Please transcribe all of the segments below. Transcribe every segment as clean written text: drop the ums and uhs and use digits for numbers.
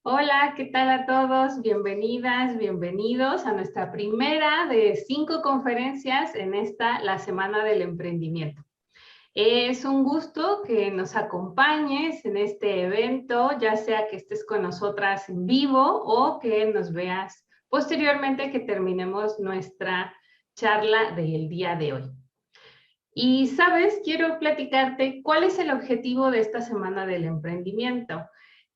Hola, ¿qué tal a todos? Bienvenidas, bienvenidos a nuestra primera de 5 conferencias en la Semana del Emprendimiento. Es un gusto que nos acompañes en este evento, ya sea que estés con nosotras en vivo o que nos veas posteriormente que terminemos nuestra charla del día de hoy. Y sabes, quiero platicarte cuál es el objetivo de esta Semana del Emprendimiento.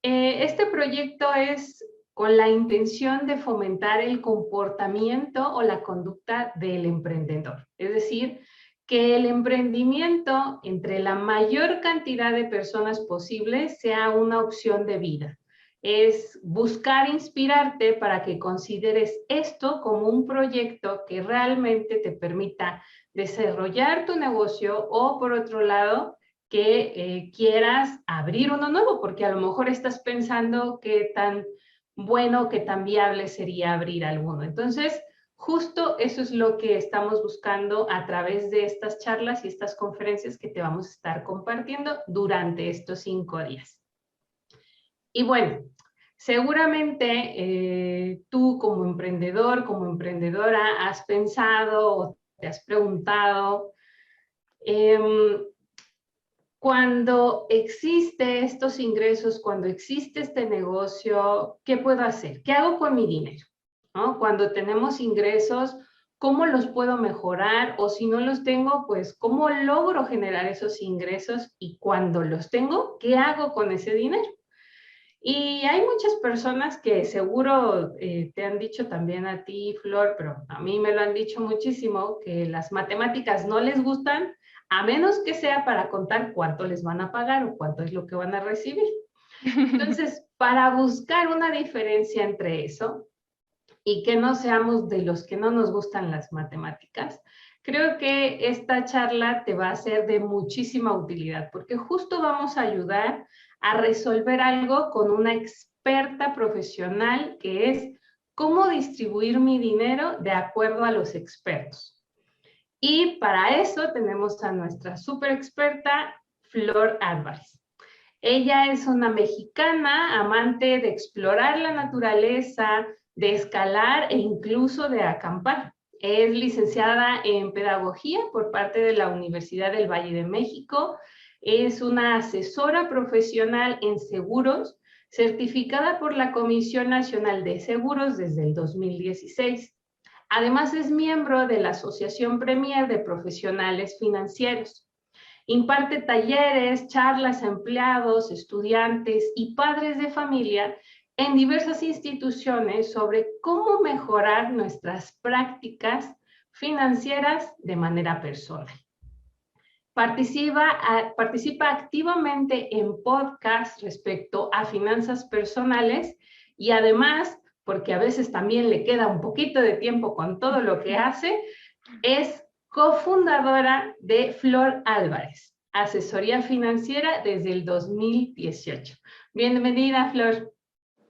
Este proyecto es con la intención de fomentar el comportamiento o la conducta del emprendedor. Es decir, que el emprendimiento entre la mayor cantidad de personas posible sea una opción de vida. Es buscar inspirarte para que consideres esto como un proyecto que realmente te permita desarrollar tu negocio o por otro lado que quieras abrir uno nuevo, porque a lo mejor estás pensando qué tan bueno, qué tan viable sería abrir alguno. Entonces, justo eso es lo que estamos buscando a través de estas charlas y estas conferencias que te vamos a estar compartiendo durante estos 5 días. Y bueno, seguramente tú como emprendedor, como emprendedora, has pensado o te has preguntado, cuando existe estos ingresos, cuando existe este negocio, ¿qué puedo hacer? ¿Qué hago con mi dinero? ¿No? Cuando tenemos ingresos, ¿cómo los puedo mejorar? O si no los tengo, pues, ¿cómo logro generar esos ingresos? Y cuando los tengo, ¿qué hago con ese dinero? Y hay muchas personas que seguro te han dicho también a ti, Flor, pero a mí me lo han dicho muchísimo, que las matemáticas no les gustan, a menos que sea para contar cuánto les van a pagar o cuánto es lo que van a recibir. Entonces, para buscar una diferencia entre eso y que no seamos de los que no nos gustan las matemáticas, creo que esta charla te va a ser de muchísima utilidad, porque justo vamos a ayudar a resolver algo con una experta profesional que es cómo distribuir mi dinero de acuerdo a los expertos. Y para eso tenemos a nuestra super experta, Flor Álvarez. Ella es una mexicana amante de explorar la naturaleza, de escalar e incluso de acampar. Es licenciada en pedagogía por parte de la Universidad del Valle de México. Es una asesora profesional en seguros, certificada por la Comisión Nacional de Seguros desde el 2016. Además, es miembro de la Asociación Premier de Profesionales Financieros. Imparte talleres, charlas a empleados, estudiantes y padres de familia en diversas instituciones sobre cómo mejorar nuestras prácticas financieras de manera personal. Participa activamente en podcasts respecto a finanzas personales y además, porque a veces también le queda un poquito de tiempo con todo lo que hace, es cofundadora de Flor Álvarez, asesoría financiera desde el 2018. Bienvenida, Flor.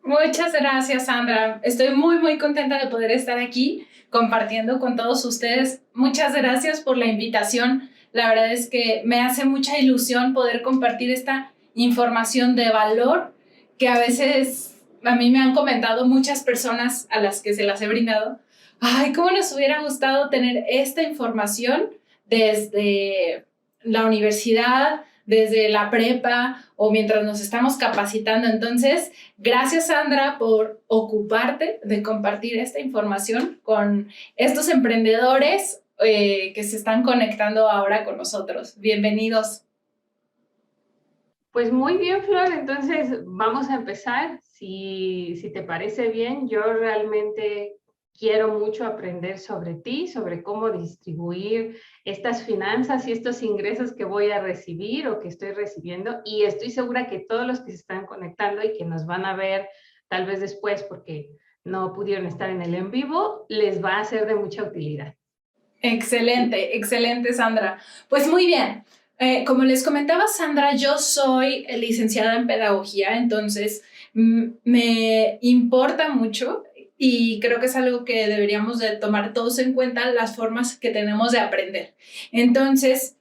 Muchas gracias, Sandra. Estoy muy contenta de poder estar aquí compartiendo con todos ustedes. Muchas gracias por la invitación. La verdad es que me hace mucha ilusión poder compartir esta información de valor que a veces a mí me han comentado muchas personas a las que se las he brindado. Ay, cómo nos hubiera gustado tener esta información desde la universidad, desde la prepa o mientras nos estamos capacitando. Entonces, gracias, Sandra, por ocuparte de compartir esta información con estos emprendedores que se están conectando ahora con nosotros. Bienvenidos. Pues muy bien, Flor, entonces vamos a empezar. Si te parece bien, yo realmente quiero mucho aprender sobre ti, sobre cómo distribuir estas finanzas y estos ingresos que voy a recibir o que estoy recibiendo. Y estoy segura que todos los que se están conectando y que nos van a ver tal vez después porque no pudieron estar en el en vivo, les va a ser de mucha utilidad. Excelente, Sandra. Pues muy bien. Como les comentaba, Sandra, yo soy licenciada en pedagogía, entonces me importa mucho y creo que es algo que deberíamos de tomar todos en cuenta, las formas que tenemos de aprender. Entonces,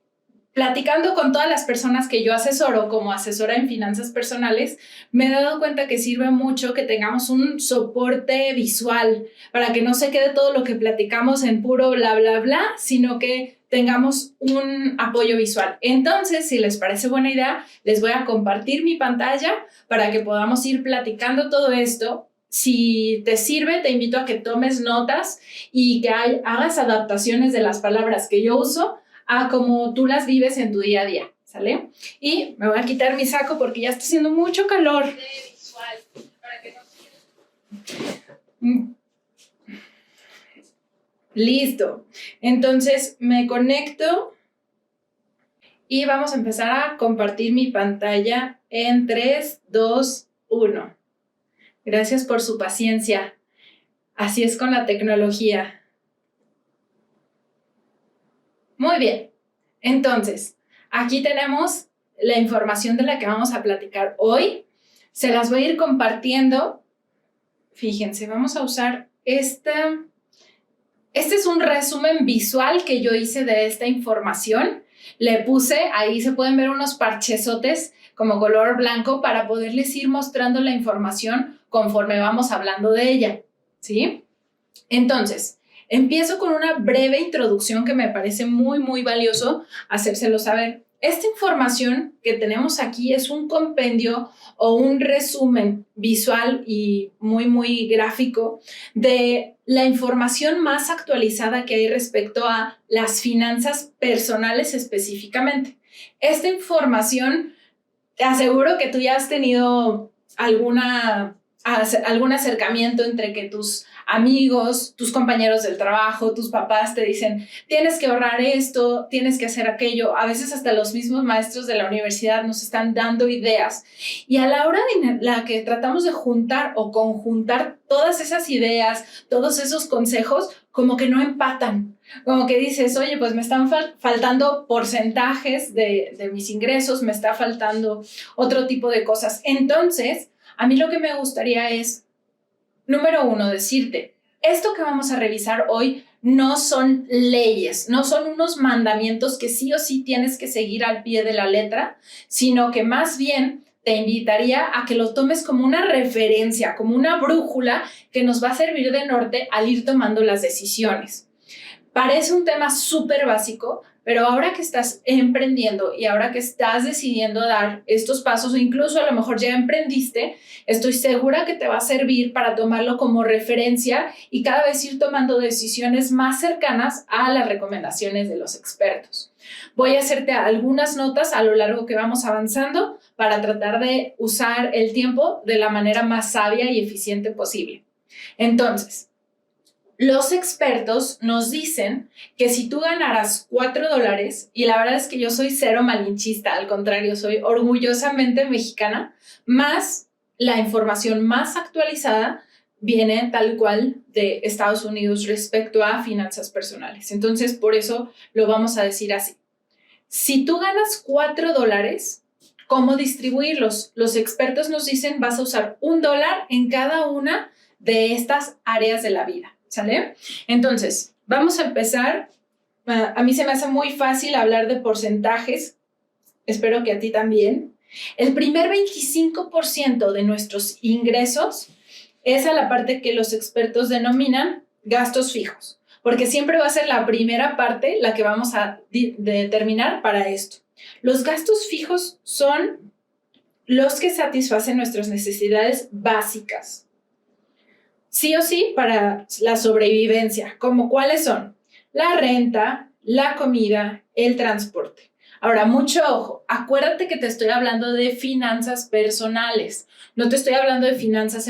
platicando con todas las personas que yo asesoro como asesora en finanzas personales, me he dado cuenta que sirve mucho que tengamos un soporte visual para que no se quede todo lo que platicamos en puro bla, bla, bla, sino que tengamos un apoyo visual. Entonces, si les parece buena idea, les voy a compartir mi pantalla para que podamos ir platicando todo esto. Si te sirve, te invito a que tomes notas y que hagas adaptaciones de las palabras que yo uso a como tú las vives en tu día a día, ¿sale? Y me voy a quitar mi saco porque ya está haciendo mucho calor. Listo. Entonces me conecto y vamos a empezar a compartir mi pantalla en 3, 2, 1. Gracias por su paciencia. Así es con la tecnología. Muy bien, entonces, aquí tenemos la información de la que vamos a platicar hoy. Se las voy a ir compartiendo. Fíjense, vamos a usar este es un resumen visual que yo hice de esta información. Le puse, ahí se pueden ver unos parchesotes como color blanco para poderles ir mostrando la información conforme vamos hablando de ella, ¿sí? Entonces, empiezo con una breve introducción que me parece muy, muy valioso hacérselo saber. Esta información que tenemos aquí es un compendio o un resumen visual y muy, muy gráfico de la información más actualizada que hay respecto a las finanzas personales específicamente. Esta información, te aseguro que tú ya has tenido algún acercamiento entre que tus amigos, tus compañeros del trabajo, tus papás te dicen, tienes que ahorrar esto, tienes que hacer aquello. A veces hasta los mismos maestros de la universidad nos están dando ideas. Y a la hora de la que tratamos de juntar o conjuntar todas esas ideas, todos esos consejos, como que no empatan. Como que dices, oye, pues me están faltando porcentajes de mis ingresos, me está faltando otro tipo de cosas. Entonces, a mí lo que me gustaría es, número 1, decirte, esto que vamos a revisar hoy no son leyes, no son unos mandamientos que sí o sí tienes que seguir al pie de la letra, sino que más bien te invitaría a que lo tomes como una referencia, como una brújula que nos va a servir de norte al ir tomando las decisiones. Parece un tema súper básico, pero ahora que estás emprendiendo y ahora que estás decidiendo dar estos pasos o incluso a lo mejor ya emprendiste, estoy segura que te va a servir para tomarlo como referencia y cada vez ir tomando decisiones más cercanas a las recomendaciones de los expertos. Voy a hacerte algunas notas a lo largo que vamos avanzando para tratar de usar el tiempo de la manera más sabia y eficiente posible. Entonces, los expertos nos dicen que si tú ganaras $4, y la verdad es que yo soy cero malinchista, al contrario, soy orgullosamente mexicana, más la información más actualizada viene tal cual de Estados Unidos respecto a finanzas personales. Entonces, por eso lo vamos a decir así. Si tú ganas $4, ¿cómo distribuirlos? Los expertos nos dicen vas a usar $1 en cada una de estas áreas de la vida. ¿Sale? Entonces, vamos a empezar. A mí se me hace muy fácil hablar de porcentajes. Espero que a ti también. El primer 25% de nuestros ingresos es a la parte que los expertos denominan gastos fijos, porque siempre va a ser la primera parte la que vamos a determinar para esto. Los gastos fijos son los que satisfacen nuestras necesidades básicas. Sí o sí para la sobrevivencia, como cuáles son la renta, la comida, el transporte. Ahora, mucho ojo, acuérdate que te estoy hablando de finanzas personales, no te estoy hablando de finanzas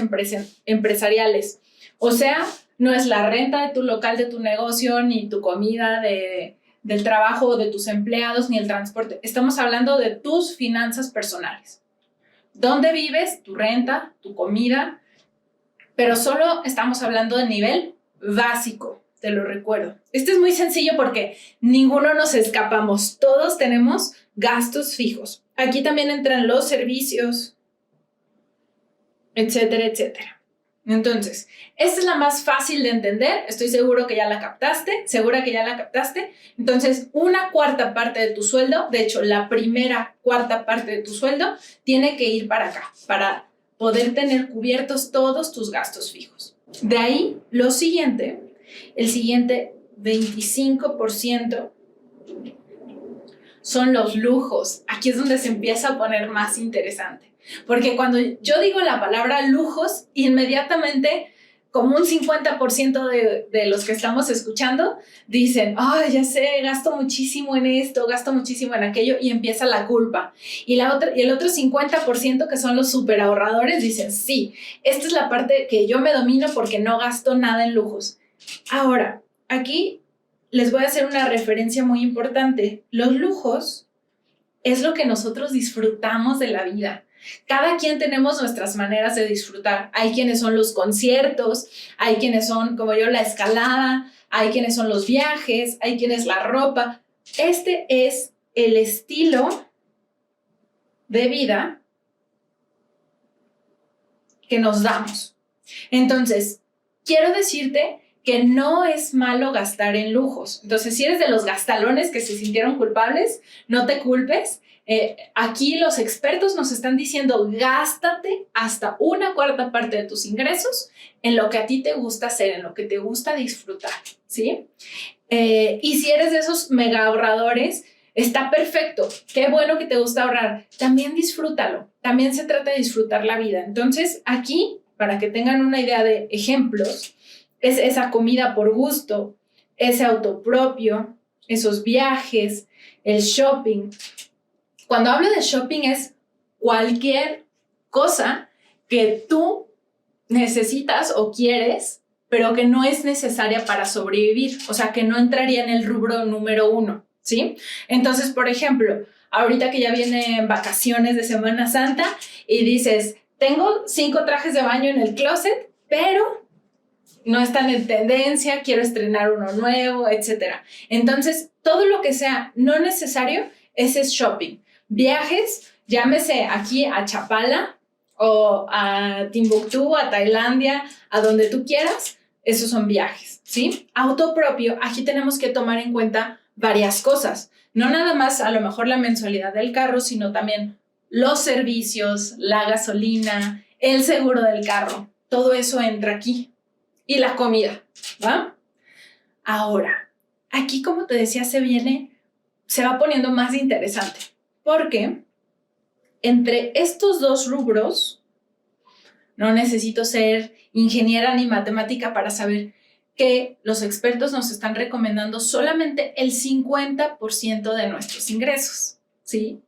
empresariales. O sea, no es la renta de tu local, de tu negocio, ni tu comida del trabajo de tus empleados, ni el transporte. Estamos hablando de tus finanzas personales. ¿Dónde vives? Tu renta, tu comida. Pero solo estamos hablando de nivel básico, te lo recuerdo. Esto es muy sencillo porque ninguno nos escapamos, todos tenemos gastos fijos. Aquí también entran los servicios, etcétera, etcétera. Entonces, esta es la más fácil de entender. Estoy segura que ya la captaste. Entonces, una cuarta parte de tu sueldo, de hecho, la primera cuarta parte de tu sueldo, tiene que ir para acá, para poder tener cubiertos todos tus gastos fijos. De ahí, el siguiente 25% son los lujos. Aquí es donde se empieza a poner más interesante. Porque cuando yo digo la palabra lujos, inmediatamente, como un 50% de los que estamos escuchando, dicen, ay, ya sé, gasto muchísimo en esto, gasto muchísimo en aquello, y empieza la culpa. Y el otro 50%, que son los súper ahorradores, dicen, sí, esta es la parte que yo me domino porque no gasto nada en lujos. Ahora, aquí les voy a hacer una referencia muy importante. Los lujos es lo que nosotros disfrutamos de la vida. Cada quien tenemos nuestras maneras de disfrutar. Hay quienes son los conciertos, hay quienes son, como yo, la escalada, hay quienes son los viajes, hay quienes la ropa. Este es el estilo de vida que nos damos. Entonces, quiero decirte que no es malo gastar en lujos. Entonces, si eres de los gastalones que se sintieron culpables, no te culpes. Aquí los expertos nos están diciendo, gástate hasta una cuarta parte de tus ingresos en lo que a ti te gusta hacer, en lo que te gusta disfrutar, ¿sí? Y si eres de esos mega ahorradores, está perfecto. Qué bueno que te gusta ahorrar. También disfrútalo. También se trata de disfrutar la vida. Entonces, aquí, para que tengan una idea de ejemplos, es esa comida por gusto, ese auto propio, esos viajes, el shopping. Cuando hablo de shopping es cualquier cosa que tú necesitas o quieres, pero que no es necesaria para sobrevivir, o sea, que no entraría en el rubro número 1, ¿sí? Entonces, por ejemplo, ahorita que ya vienen vacaciones de Semana Santa y dices, tengo 5 trajes de baño en el closet, pero no están en tendencia, quiero estrenar uno nuevo, etc. Entonces, todo lo que sea no necesario, ese es shopping. Viajes, llámese aquí a Chapala o a Timbuktu, a Tailandia, a donde tú quieras, esos son viajes, ¿sí? Auto propio, aquí tenemos que tomar en cuenta varias cosas. No nada más a lo mejor la mensualidad del carro, sino también los servicios, la gasolina, el seguro del carro. Todo eso entra aquí. Y la comida, ¿va? Ahora, aquí, como te decía, se va poniendo más interesante. Porque entre estos dos rubros, no necesito ser ingeniera ni matemática para saber que los expertos nos están recomendando solamente el 50% de nuestros ingresos, ¿sí?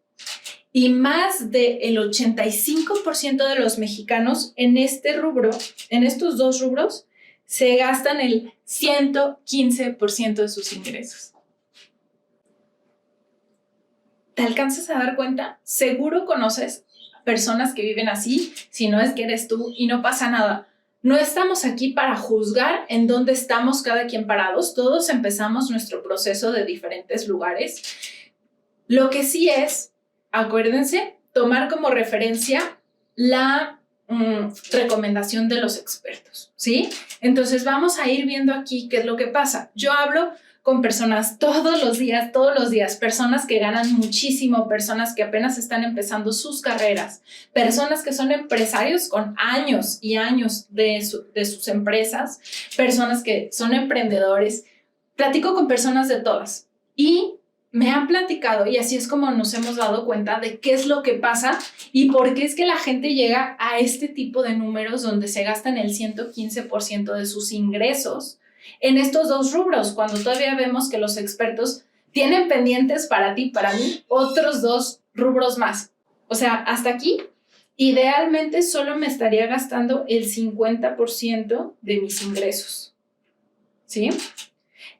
Y más del 85% de los mexicanos en este rubro, en estos dos rubros, se gastan el 115% de sus ingresos. ¿Te alcanzas a dar cuenta? Seguro conoces personas que viven así, si no es que eres tú, y no pasa nada. No estamos aquí para juzgar en dónde estamos cada quien parados. Todos empezamos nuestro proceso de diferentes lugares. Lo que sí es, acuérdense, tomar como referencia la recomendación de los expertos, ¿sí? Entonces vamos a ir viendo aquí qué es lo que pasa. Yo hablo con personas todos los días, personas que ganan muchísimo, personas que apenas están empezando sus carreras, personas que son empresarios con años y años de sus empresas, personas que son emprendedores. Platico con personas de todas y me han platicado, y así es como nos hemos dado cuenta de qué es lo que pasa y por qué es que la gente llega a este tipo de números donde se gastan el 115% de sus ingresos en estos dos rubros, cuando todavía vemos que los expertos tienen pendientes para ti, para mí, otros 2 rubros más. O sea, hasta aquí, idealmente solo me estaría gastando el 50% de mis ingresos, ¿sí?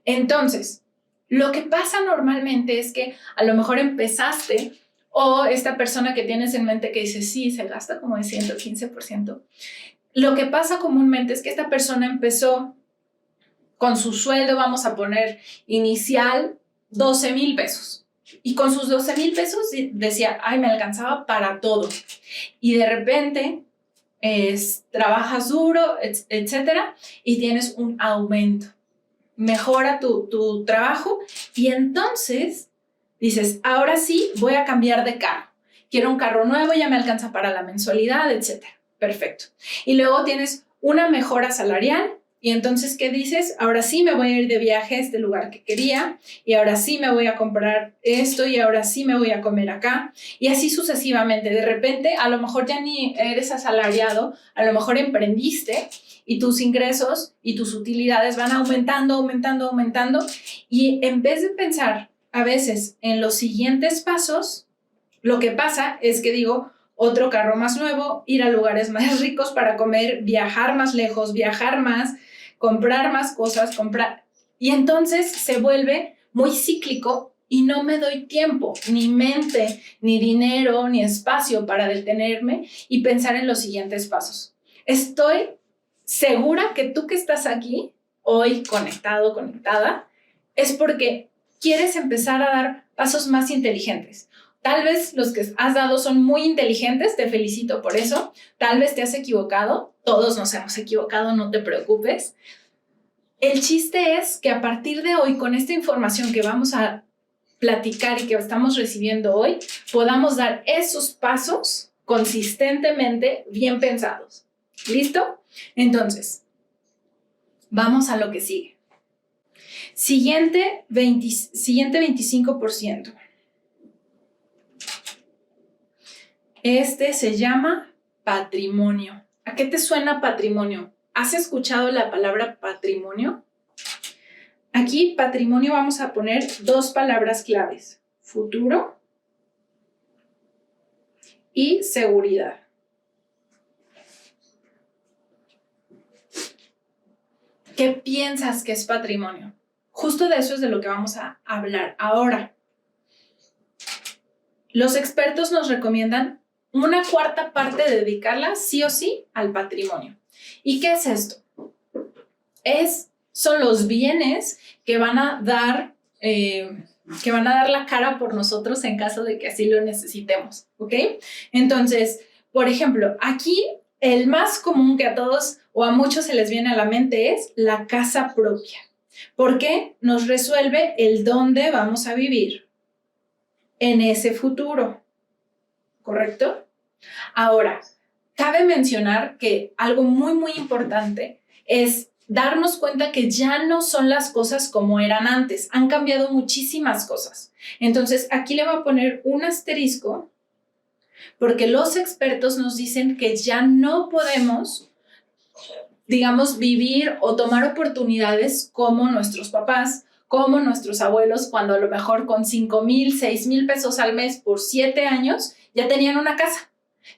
Entonces, lo que pasa normalmente es que a lo mejor empezaste, o esta persona que tienes en mente que dice, sí, se gasta como el 115%. Lo que pasa comúnmente es que esta persona empezó con su sueldo, vamos a poner inicial, 12,000 pesos. Y con sus 12,000 pesos decía, ay, me alcanzaba para todo. Y de repente trabajas duro, etcétera, y tienes un aumento. Mejora tu trabajo y entonces dices, ahora sí voy a cambiar de carro. Quiero un carro nuevo, ya me alcanza para la mensualidad, etcétera. Perfecto. Y luego tienes una mejora salarial y entonces, ¿qué dices? Ahora sí me voy a ir de viaje a este lugar que quería y ahora sí me voy a comprar esto y ahora sí me voy a comer acá y así sucesivamente. De repente, a lo mejor ya ni eres asalariado, a lo mejor emprendiste y tus ingresos y tus utilidades van aumentando, aumentando, aumentando y en vez de pensar a veces en los siguientes pasos, lo que pasa es que digo, otro carro más nuevo, ir a lugares más ricos para comer, viajar más lejos, viajar más, comprar más cosas, comprar. Y entonces se vuelve muy cíclico y no me doy tiempo, ni mente, ni dinero, ni espacio para detenerme y pensar en los siguientes pasos. Estoy segura que tú que estás aquí, hoy conectado, conectada, es porque quieres empezar a dar pasos más inteligentes. Tal vez los que has dado son muy inteligentes, te felicito por eso. Tal vez te has equivocado, todos nos hemos equivocado, no te preocupes. El chiste es que a partir de hoy, con esta información que vamos a platicar y que estamos recibiendo hoy, podamos dar esos pasos consistentemente bien pensados. ¿Listo? Entonces, vamos a lo que sigue. Siguiente 25%. Este se llama patrimonio. ¿A qué te suena patrimonio? ¿Has escuchado la palabra patrimonio? Aquí, patrimonio, vamos a poner dos palabras claves: futuro y seguridad. ¿Qué piensas que es patrimonio? Justo de eso es de lo que vamos a hablar ahora. Los expertos nos recomiendan una cuarta parte de dedicarla sí o sí al patrimonio. ¿Y qué es esto? Son los bienes que van a dar la cara por nosotros en caso de que así lo necesitemos, ¿ok? Entonces, por ejemplo, aquí el más común que a todos o a muchos se les viene a la mente es la casa propia, porque nos resuelve el dónde vamos a vivir en ese futuro, ¿correcto? Ahora, cabe mencionar que algo muy, muy importante es darnos cuenta que ya no son las cosas como eran antes. Han cambiado muchísimas cosas. Entonces, aquí le voy a poner un asterisco porque los expertos nos dicen que ya no podemos, digamos, vivir o tomar oportunidades como nuestros papás, como nuestros abuelos, cuando a lo mejor con 5,000, 6,000 pesos al mes por 7 años ya tenían una casa,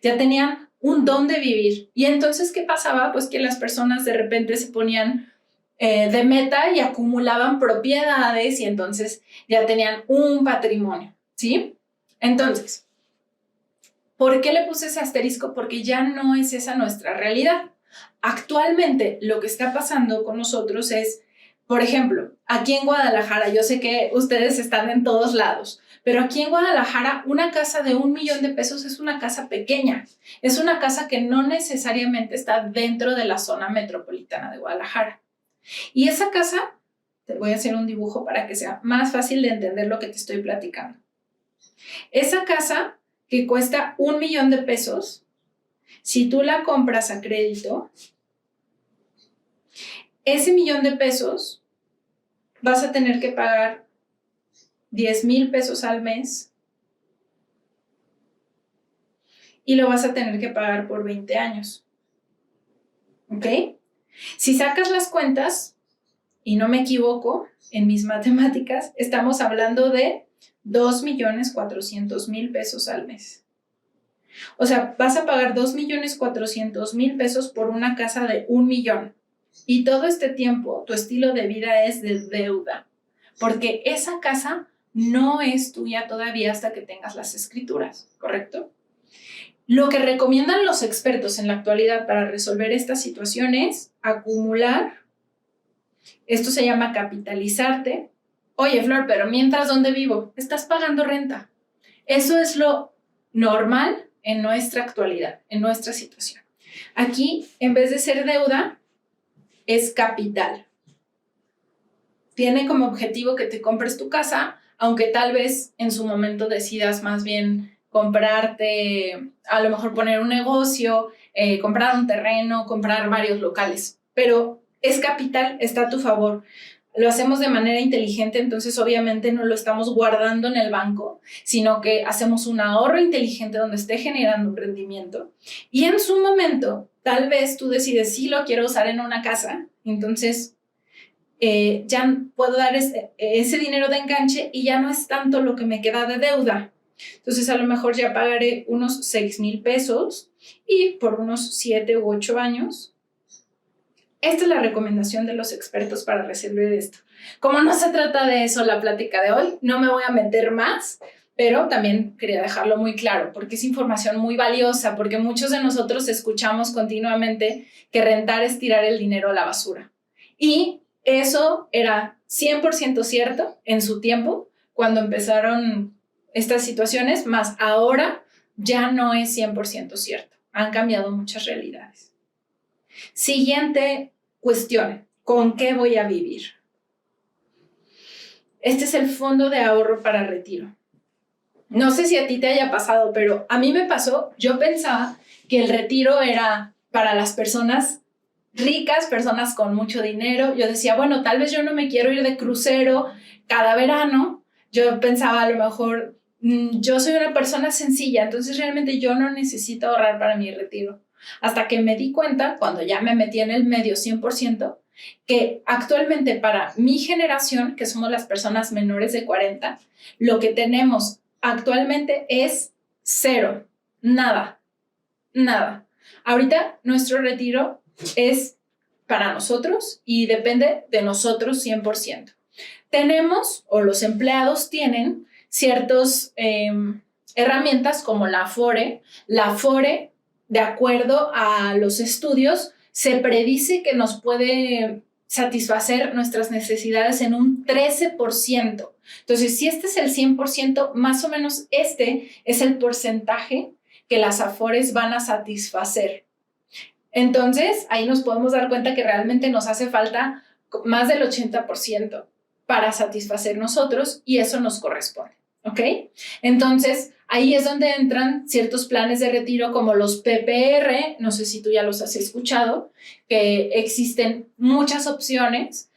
ya tenían un dónde vivir. Y entonces, ¿qué pasaba? Pues que las personas de repente se ponían de meta y acumulaban propiedades y entonces ya tenían un patrimonio, ¿sí? Entonces, ¿por qué le puse ese asterisco? Porque ya no es esa nuestra realidad. Actualmente, lo que está pasando con nosotros es, por ejemplo, aquí en Guadalajara, yo sé que ustedes están en todos lados, pero aquí en Guadalajara una casa de 1 millón de pesos es una casa pequeña. Es una casa que no necesariamente está dentro de la zona metropolitana de Guadalajara. Y esa casa, te voy a hacer un dibujo para que sea más fácil de entender lo que te estoy platicando. Esa casa que cuesta 1 millón de pesos, si tú la compras a crédito, ese 1 millón de pesos vas a tener que pagar 10,000 pesos al mes y lo vas a tener que pagar por 20 años. ¿Ok? Si sacas las cuentas, y no me equivoco en mis matemáticas, estamos hablando de 2,400,000 pesos al mes. O sea, vas a pagar 2,400,000 pesos por una casa de 1 millón. Y todo este tiempo, tu estilo de vida es de deuda, porque esa casa no es tuya todavía hasta que tengas las escrituras, ¿correcto? Lo que recomiendan los expertos en la actualidad para resolver esta situación es acumular. Esto se llama capitalizarte. Oye, Flor, pero mientras, ¿dónde vivo? Estás pagando renta. Eso es lo normal en nuestra actualidad, en nuestra situación. Aquí, en vez de ser deuda, es capital. Tiene como objetivo que te compres tu casa, aunque tal vez en su momento decidas más bien comprarte, a lo mejor poner un negocio, comprar un terreno, comprar varios locales. Pero es capital, está a tu favor. Lo hacemos de manera inteligente, entonces obviamente no lo estamos guardando en el banco, sino que hacemos un ahorro inteligente donde esté generando un rendimiento. Y en su momento, tal vez tú decides, sí, lo quiero usar en una casa, entonces ya puedo dar ese dinero de enganche y ya no es tanto lo que me queda de deuda. Entonces a lo mejor ya pagaré unos 6,000 pesos y por unos 7 u 8 años. Esta es la recomendación de los expertos para resolver esto. Como no se trata de eso la plática de hoy, no me voy a meter más, pero también quería dejarlo muy claro porque es información muy valiosa, porque muchos de nosotros escuchamos continuamente que rentar es tirar el dinero a la basura. Y eso era 100% cierto en su tiempo, cuando empezaron estas situaciones, más ahora ya no es 100% cierto. Han cambiado muchas realidades. Siguiente cuestión, ¿con qué voy a vivir? Este es el fondo de ahorro para retiro. No sé si a ti te haya pasado, pero a mí me pasó, yo pensaba que el retiro era para las personas ricas, personas con mucho dinero. Yo decía, bueno, tal vez yo no me quiero ir de crucero cada verano. Yo pensaba, a lo mejor, yo soy una persona sencilla, entonces realmente yo no necesito ahorrar para mi retiro. Hasta que me di cuenta, cuando ya me metí en el medio 100%, que actualmente para mi generación, que somos las personas menores de 40, lo que tenemos actualmente es cero, nada. Ahorita nuestro retiro es para nosotros y depende de nosotros 100%. Tenemos, o los empleados tienen, ciertas herramientas como la Afore. La Afore, de acuerdo a los estudios, se predice que nos puede satisfacer nuestras necesidades en un 13%. Entonces, si este es el 100%, más o menos este es el porcentaje que las Afores van a satisfacer. Entonces, ahí nos podemos dar cuenta que realmente nos hace falta más del 80% para satisfacer nosotros y eso nos corresponde, ¿ok? Entonces, ahí es donde entran ciertos planes de retiro como los PPR, no sé si tú ya los has escuchado, que existen muchas opciones.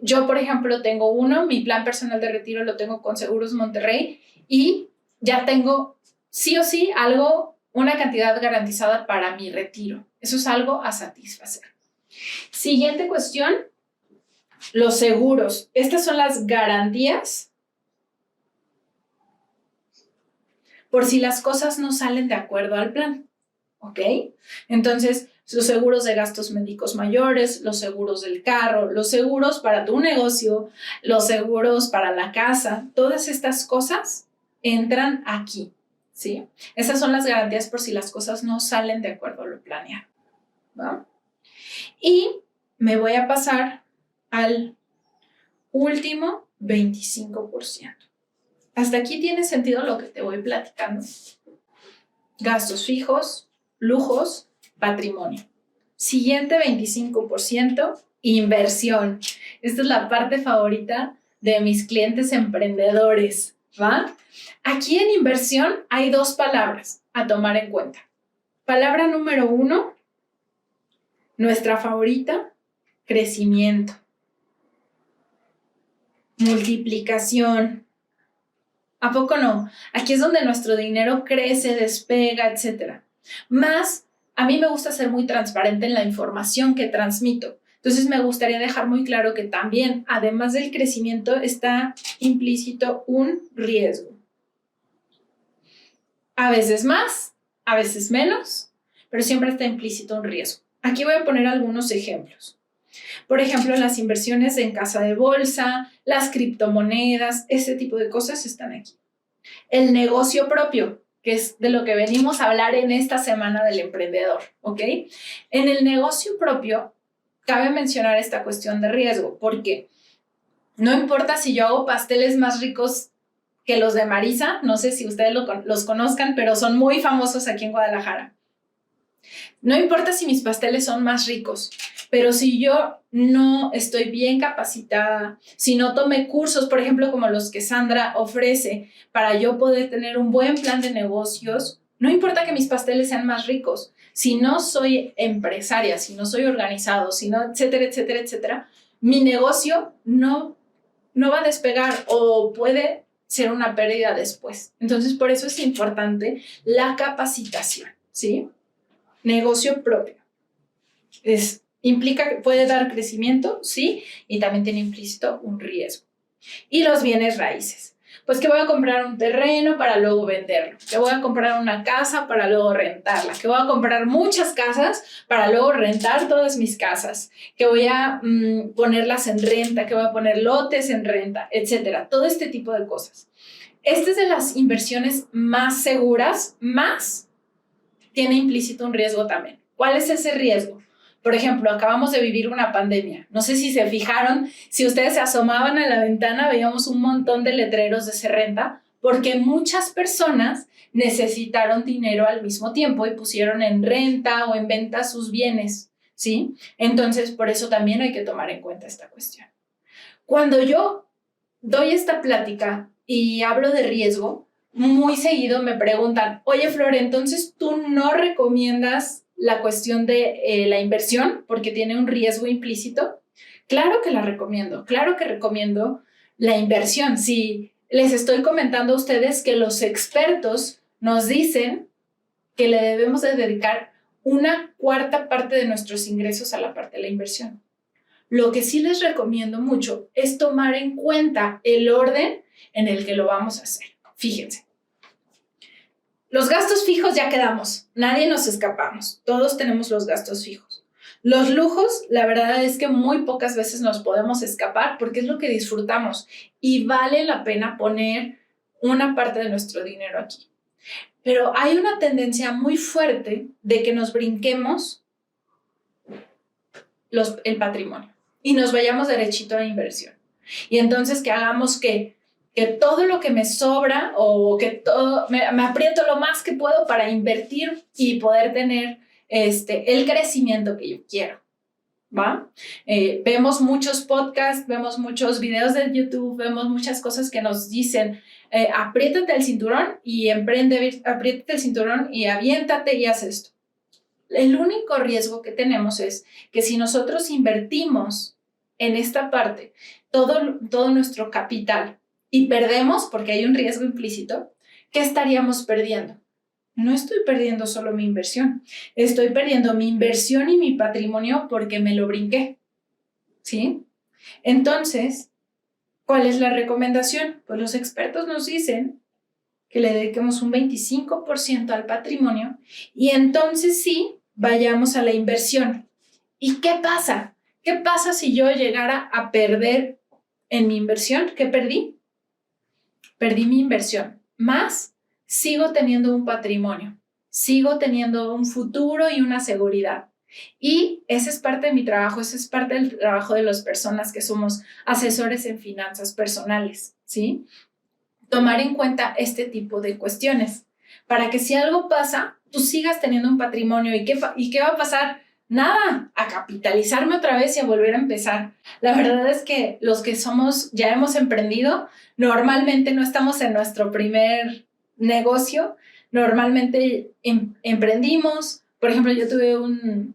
Yo, por ejemplo, tengo uno, mi plan personal de retiro lo tengo con Seguros Monterrey y ya tengo sí o sí una cantidad garantizada para mi retiro. Eso es algo a satisfacer. Siguiente cuestión, los seguros. Estas son las garantías por si las cosas no salen de acuerdo al plan, ¿ok? Entonces, los seguros de gastos médicos mayores, los seguros del carro, los seguros para tu negocio, los seguros para la casa, todas estas cosas entran aquí, ¿sí? Esas son las garantías por si las cosas no salen de acuerdo a lo planeado, ¿va? Y me voy a pasar al último 25%. ¿Hasta aquí tiene sentido lo que te voy platicando? Gastos fijos, lujos, patrimonio. Siguiente 25%, inversión. Esta es la parte favorita de mis clientes emprendedores, ¿va? Aquí en inversión hay 2 palabras a tomar en cuenta. Palabra número 1, nuestra favorita, crecimiento. Multiplicación. ¿A poco no? Aquí es donde nuestro dinero crece, despega, etc. Más, a mí me gusta ser muy transparente en la información que transmito. Entonces me gustaría dejar muy claro que también, además del crecimiento, está implícito un riesgo. A veces más, a veces menos, pero siempre está implícito un riesgo. Aquí voy a poner algunos ejemplos. Por ejemplo, las inversiones en casa de bolsa, las criptomonedas, ese tipo de cosas están aquí. El negocio propio, que es de lo que venimos a hablar en esta semana del emprendedor, ¿ok? En el negocio propio, cabe mencionar esta cuestión de riesgo, porque no importa si yo hago pasteles más ricos que los de Marisa, no sé si ustedes los conozcan, pero son muy famosos aquí en Guadalajara. No importa si mis pasteles son más ricos, pero si yo no estoy bien capacitada, si no tomé cursos, por ejemplo, como los que Sandra ofrece, para yo poder tener un buen plan de negocios, no importa que mis pasteles sean más ricos. Si no soy empresaria, si no soy organizado, si no, etcétera, etcétera, etcétera, mi negocio no va a despegar o puede ser una pérdida después. Entonces, por eso es importante la capacitación, ¿sí? Negocio propio. Implica que puede dar crecimiento, sí, y también tiene implícito un riesgo. Y los bienes raíces. Pues que voy a comprar un terreno para luego venderlo, que voy a comprar una casa para luego rentarla, que voy a comprar muchas casas para luego rentar todas mis casas, que voy a ponerlas en renta, que voy a poner lotes en renta, etcétera. Todo este tipo de cosas. Esta es de las inversiones más seguras, más tiene implícito un riesgo también. ¿Cuál es ese riesgo? Por ejemplo, acabamos de vivir una pandemia. No sé si se fijaron, si ustedes se asomaban a la ventana, veíamos un montón de letreros de se renta, porque muchas personas necesitaron dinero al mismo tiempo y pusieron en renta o en venta sus bienes, ¿sí? Entonces, por eso también hay que tomar en cuenta esta cuestión. Cuando yo doy esta plática y hablo de riesgo, muy seguido me preguntan, oye, Flor, entonces tú no recomiendas la cuestión de la inversión porque tiene un riesgo implícito. Claro que la recomiendo, claro que recomiendo la inversión. Si les estoy comentando a ustedes que los expertos nos dicen que le debemos de dedicar una cuarta parte de nuestros ingresos a la parte de la inversión. Lo que sí les recomiendo mucho es tomar en cuenta el orden en el que lo vamos a hacer. Fíjense. Los gastos fijos ya quedamos, nadie nos escapamos, todos tenemos los gastos fijos. Los lujos, la verdad es que muy pocas veces nos podemos escapar porque es lo que disfrutamos y vale la pena poner una parte de nuestro dinero aquí. Pero hay una tendencia muy fuerte de que nos brinquemos el patrimonio y nos vayamos derechito a la inversión. Y entonces que hagamos que todo lo que me sobra o que todo me aprieto lo más que puedo para invertir y poder tener el crecimiento que yo quiero, ¿va? Vemos muchos podcasts, vemos muchos videos de YouTube, vemos muchas cosas que nos dicen apriétate el cinturón y emprende, apriétate el cinturón y aviéntate y haz esto. El único riesgo que tenemos es que si nosotros invertimos en esta parte todo nuestro capital y perdemos, porque hay un riesgo implícito, ¿qué estaríamos perdiendo? No estoy perdiendo solo mi inversión, estoy perdiendo mi inversión y mi patrimonio porque me lo brinqué, ¿sí? Entonces, ¿cuál es la recomendación? Pues los expertos nos dicen que le dediquemos un 25% al patrimonio y entonces sí, vayamos a la inversión. ¿Y qué pasa? ¿Qué pasa si yo llegara a perder en mi inversión? ¿Qué perdí? Perdí mi inversión, más sigo teniendo un patrimonio, sigo teniendo un futuro y una seguridad. Y ese es parte de mi trabajo, ese es parte del trabajo de las personas que somos asesores en finanzas personales, ¿sí? Tomar en cuenta este tipo de cuestiones para que si algo pasa, tú sigas teniendo un patrimonio. ¿Y qué va a pasar? Nada, a capitalizarme otra vez y a volver a empezar. La verdad es que los que ya hemos emprendido, normalmente no estamos en nuestro primer negocio, normalmente emprendimos. Por ejemplo, yo tuve un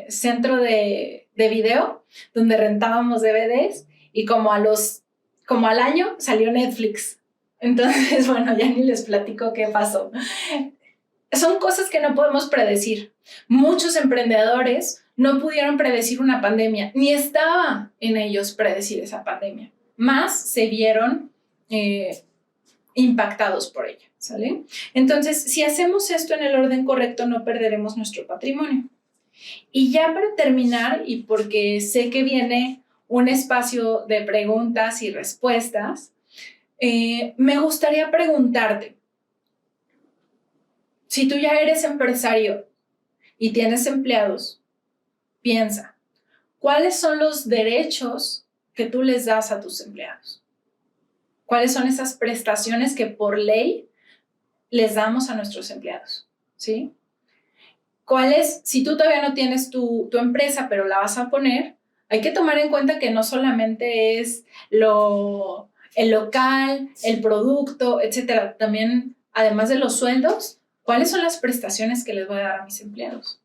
centro de video donde rentábamos DVDs y como al año salió Netflix. Entonces, bueno, ya ni les platico qué pasó. Son cosas que no podemos predecir. Muchos emprendedores no pudieron predecir una pandemia, ni estaba en ellos predecir esa pandemia, más se vieron impactados por ella, ¿sale? Entonces, si hacemos esto en el orden correcto, no perderemos nuestro patrimonio. Y ya para terminar, y porque sé que viene un espacio de preguntas y respuestas, me gustaría preguntarte, si tú ya eres empresario y tienes empleados, piensa, ¿cuáles son los derechos que tú les das a tus empleados? ¿Cuáles son esas prestaciones que por ley les damos a nuestros empleados? ¿Sí? Si tú todavía no tienes tu empresa, pero la vas a poner, hay que tomar en cuenta que no solamente es el local, el producto, etcétera. También, además de los sueldos, ¿cuáles son las prestaciones que les voy a dar a mis empleados?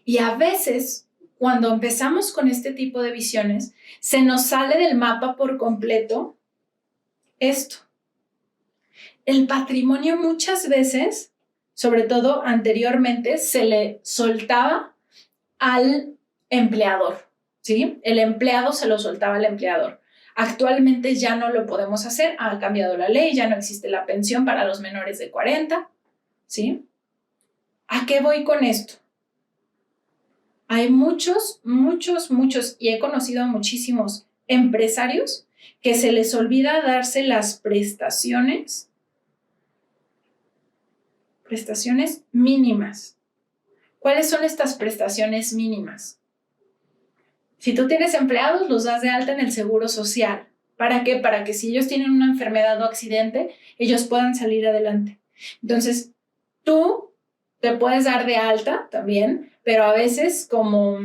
Y a veces, cuando empezamos con este tipo de visiones, se nos sale del mapa por completo esto. El patrimonio muchas veces, sobre todo anteriormente, se le soltaba al empleador, ¿sí? El empleado se lo soltaba al empleador. Actualmente ya no lo podemos hacer, ha cambiado la ley, ya no existe la pensión para los menores de 40, ¿sí? ¿A qué voy con esto? Hay muchos, y he conocido a muchísimos empresarios que se les olvida darse las prestaciones mínimas. ¿Cuáles son estas prestaciones mínimas? Si tú tienes empleados, los das de alta en el Seguro Social. ¿Para qué? Para que si ellos tienen una enfermedad o accidente, ellos puedan salir adelante. Entonces, tú te puedes dar de alta también, pero a veces como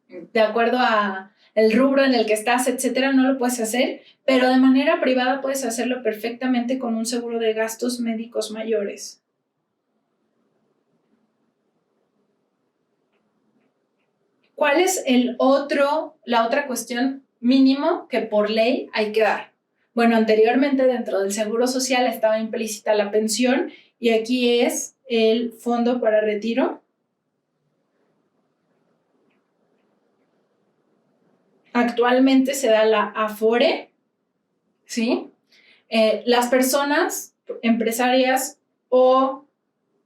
de acuerdo a el rubro en el que estás, etcétera, no lo puedes hacer, pero de manera privada puedes hacerlo perfectamente con un seguro de gastos médicos mayores. ¿Cuál es la otra cuestión mínimo que por ley hay que dar? Bueno, anteriormente dentro del Seguro Social estaba implícita la pensión y aquí es el fondo para retiro. Actualmente se da la Afore, ¿sí? Las personas empresarias o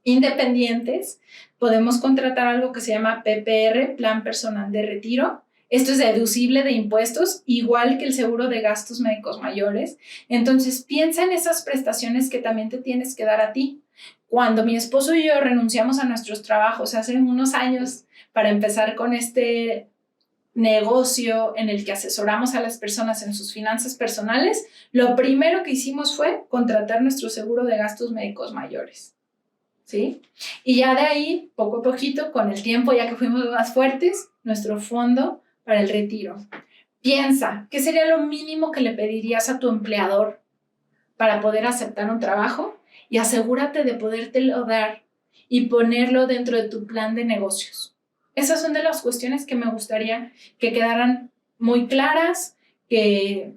independientes podemos contratar algo que se llama PPR, Plan Personal de Retiro. Esto es deducible de impuestos, igual que el seguro de gastos médicos mayores. Entonces, piensa en esas prestaciones que también te tienes que dar a ti. Cuando mi esposo y yo renunciamos a nuestros trabajos hace unos años para empezar con este negocio en el que asesoramos a las personas en sus finanzas personales, lo primero que hicimos fue contratar nuestro seguro de gastos médicos mayores, ¿sí? Y ya de ahí, poco a poquito, con el tiempo, ya que fuimos más fuertes, nuestro fondo para el retiro. Piensa, ¿qué sería lo mínimo que le pedirías a tu empleador para poder aceptar un trabajo? Y asegúrate de podértelo dar y ponerlo dentro de tu plan de negocios. Esas son de las cuestiones que me gustaría que quedaran muy claras, que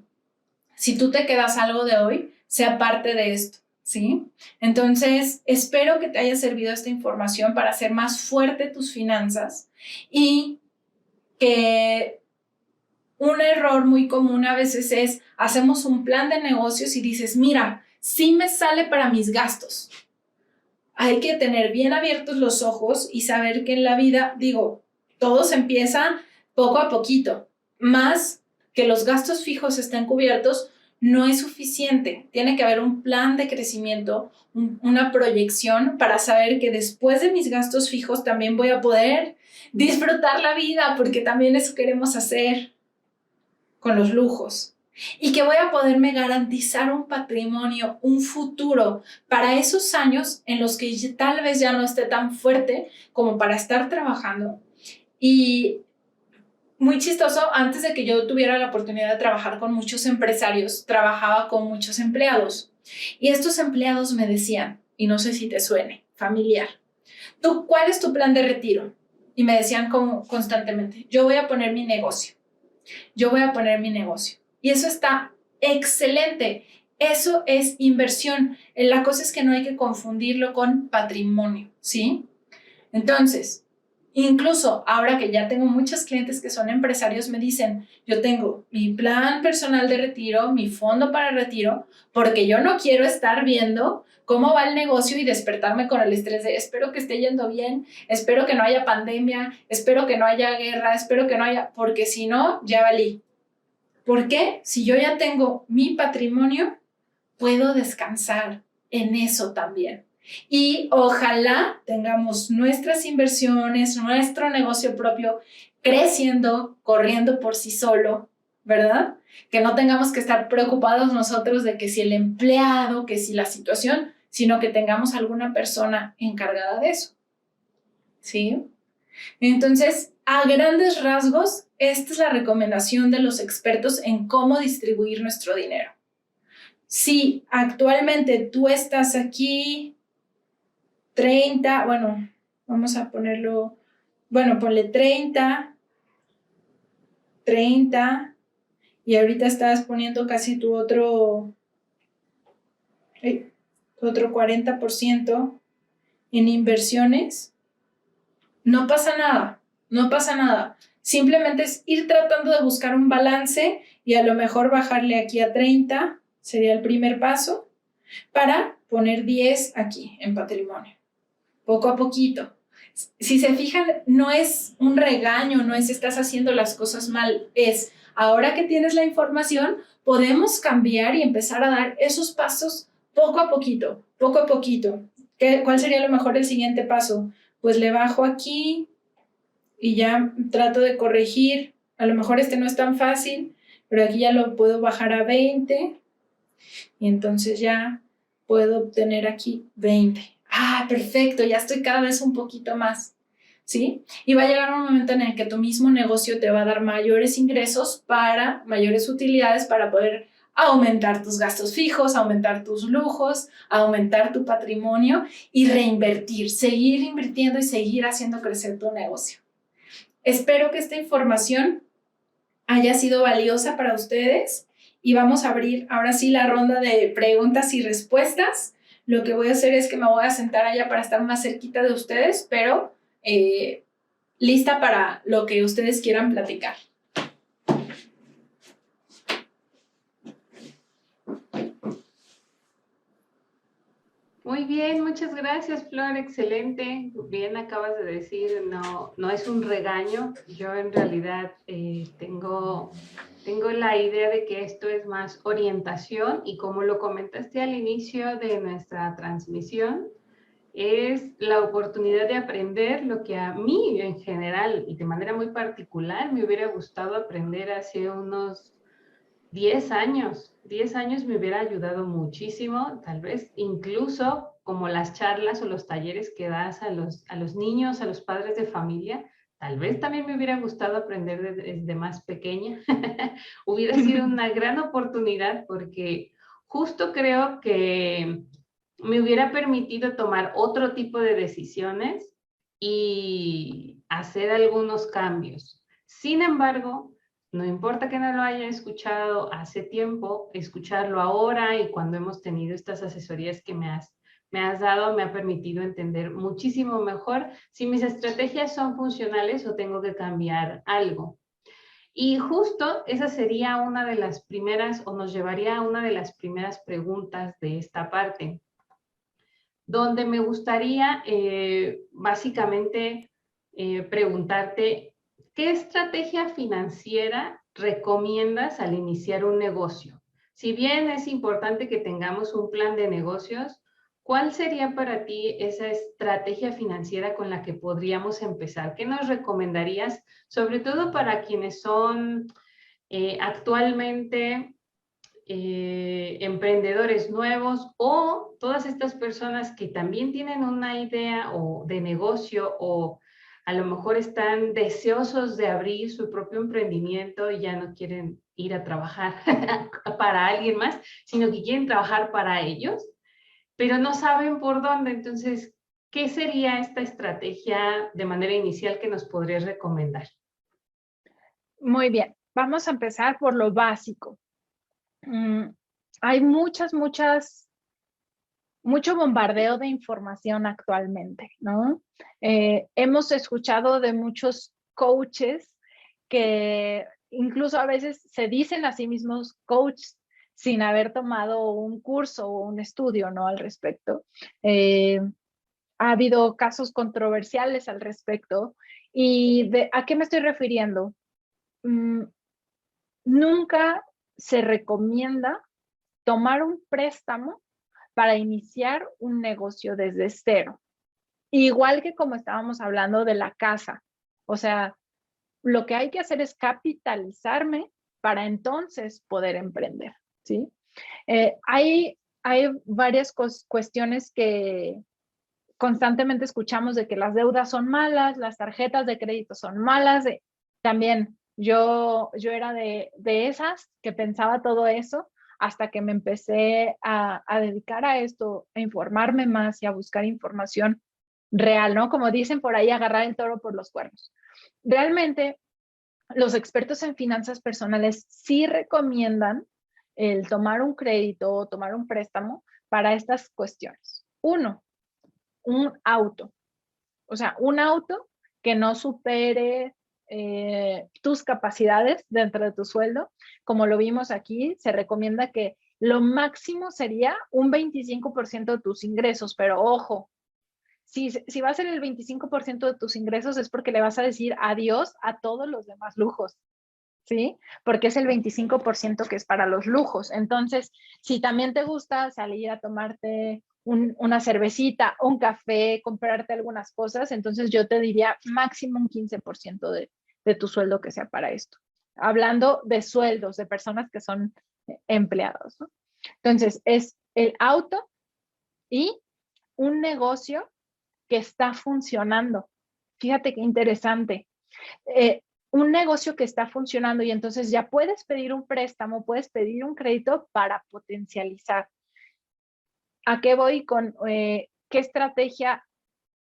si tú te quedas algo de hoy, sea parte de esto, ¿sí? Entonces, espero que te haya servido esta información para hacer más fuerte tus finanzas y que un error muy común a veces es, hacemos un plan de negocios y dices, mira, sí me sale para mis gastos. Hay que tener bien abiertos los ojos y saber que en la vida, todo se empieza poco a poquito. Más que los gastos fijos estén cubiertos, no es suficiente. Tiene que haber un plan de crecimiento, una proyección para saber que después de mis gastos fijos también voy a poder disfrutar la vida, porque también eso queremos hacer con los lujos. Y que voy a poderme garantizar un patrimonio, un futuro para esos años en los que tal vez ya no esté tan fuerte como para estar trabajando. Y muy chistoso, antes de que yo tuviera la oportunidad de trabajar con muchos empresarios, trabajaba con muchos empleados. Y estos empleados me decían, y no sé si te suene, familiar, ¿tú cuál es tu plan de retiro? Y me decían como constantemente, yo voy a poner mi negocio. Y eso está excelente. Eso es inversión. La cosa es que no hay que confundirlo con patrimonio, ¿sí? Entonces, incluso ahora que ya tengo muchos clientes que son empresarios, me dicen, yo tengo mi plan personal de retiro, mi fondo para retiro, porque yo no quiero estar viendo cómo va el negocio y despertarme con el estrés de espero que esté yendo bien, espero que no haya pandemia, espero que no haya guerra, porque si no, ya valí. ¿Por qué? Si yo ya tengo mi patrimonio, puedo descansar en eso también. Y ojalá tengamos nuestras inversiones, nuestro negocio propio creciendo, corriendo por sí solo, ¿verdad? Que no tengamos que estar preocupados nosotros de que si el empleado, que si la situación, sino que tengamos alguna persona encargada de eso. ¿sí? Entonces, a grandes rasgos, esta es la recomendación de los expertos en cómo distribuir nuestro dinero. Si actualmente tú estás aquí 30, bueno, vamos a ponerlo, bueno, ponle 30, y ahorita estás poniendo casi tu otro 40% en inversiones, no pasa nada, no pasa nada. Simplemente es ir tratando de buscar un balance y a lo mejor bajarle aquí a 30, sería el primer paso, para poner 10 aquí en patrimonio, poco a poquito. Si se fijan, no es un regaño, no es estás haciendo las cosas mal, es ahora que tienes la información, podemos cambiar y empezar a dar esos pasos poco a poquito, poco a poquito. ¿Cuál sería a lo mejor el siguiente paso? Pues le bajo aquí y ya trato de corregir. A lo mejor este no es tan fácil, pero aquí ya lo puedo bajar a 20 y entonces ya puedo obtener aquí 20. Ah, perfecto, ya estoy cada vez un poquito más, ¿sí? Y va a llegar un momento en el que tu mismo negocio te va a dar mayores ingresos para, mayores utilidades para poder aumentar tus gastos fijos, aumentar tus lujos, aumentar tu patrimonio y reinvertir, seguir invirtiendo y seguir haciendo crecer tu negocio. Espero que esta información haya sido valiosa para ustedes y vamos a abrir ahora sí la ronda de preguntas y respuestas. Lo que voy a hacer es que me voy a sentar allá para estar más cerquita de ustedes, pero lista para lo que ustedes quieran platicar. Muy bien, muchas gracias, Flor, excelente. Bien acabas de decir, no es un regaño. Yo en realidad tengo la idea de que esto es más orientación y como lo comentaste al inicio de nuestra transmisión, es la oportunidad de aprender lo que a mí en general y de manera muy particular me hubiera gustado aprender hace unos 10 años. 10 años me hubiera ayudado muchísimo, tal vez incluso como las charlas o los talleres que das a los niños, a los padres de familia, tal vez también me hubiera gustado aprender desde más pequeña. Hubiera sido una gran oportunidad porque justo creo que me hubiera permitido tomar otro tipo de decisiones y hacer algunos cambios. Sin embargo, no importa que no lo haya escuchado hace tiempo, escucharlo ahora y cuando hemos tenido estas asesorías que me has dado, me ha permitido entender muchísimo mejor si mis estrategias son funcionales o tengo que cambiar algo. Y justo esa sería una de las primeras, o nos llevaría a una de las primeras preguntas de esta parte, donde me gustaría básicamente preguntarte, ¿qué estrategia financiera recomiendas al iniciar un negocio? Si bien es importante que tengamos un plan de negocios, ¿cuál sería para ti esa estrategia financiera con la que podríamos empezar? ¿Qué nos recomendarías, sobre todo para quienes son actualmente emprendedores nuevos o todas estas personas que también tienen una idea o de negocio o a lo mejor están deseosos de abrir su propio emprendimiento y ya no quieren ir a trabajar para alguien más, sino que quieren trabajar para ellos, pero no saben por dónde? Entonces, ¿qué sería esta estrategia de manera inicial que nos podrías recomendar? Muy bien, vamos a empezar por lo básico. Hay mucho bombardeo de información actualmente, ¿no? Hemos escuchado de muchos coaches que incluso a veces se dicen a sí mismos coaches sin haber tomado un curso o un estudio, ¿no? Al respecto. Ha habido casos controversiales al respecto. ¿Y a qué me estoy refiriendo? Nunca se recomienda tomar un préstamo para iniciar un negocio desde cero. Igual que como estábamos hablando de la casa. O sea, lo que hay que hacer es capitalizarme para entonces poder emprender, ¿sí? Hay varias cuestiones que constantemente escuchamos de que las deudas son malas, las tarjetas de crédito son malas. También yo era de esas que pensaba todo eso hasta que me empecé a dedicar a esto, a informarme más y a buscar información real, ¿no? Como dicen por ahí, agarrar el toro por los cuernos. Realmente, los expertos en finanzas personales sí recomiendan el tomar un crédito o tomar un préstamo para estas cuestiones. Uno, un auto. O sea, un auto que no supere tus capacidades dentro de tu sueldo. Como lo vimos aquí, se recomienda que lo máximo sería un 25% de tus ingresos, pero ojo, si va a ser el 25% de tus ingresos es porque le vas a decir adiós a todos los demás lujos, ¿sí? Porque es el 25% que es para los lujos. Entonces, si también te gusta salir a tomarte una cervecita, un café, comprarte algunas cosas, entonces yo te diría máximo un 15% de tu sueldo que sea para esto. Hablando de sueldos de personas que son empleados, ¿no? Entonces, es el auto y un negocio que está funcionando. Fíjate qué interesante. Un negocio que está funcionando y entonces ya puedes pedir un préstamo, puedes pedir un crédito para potencializar. ¿A qué voy con qué estrategia?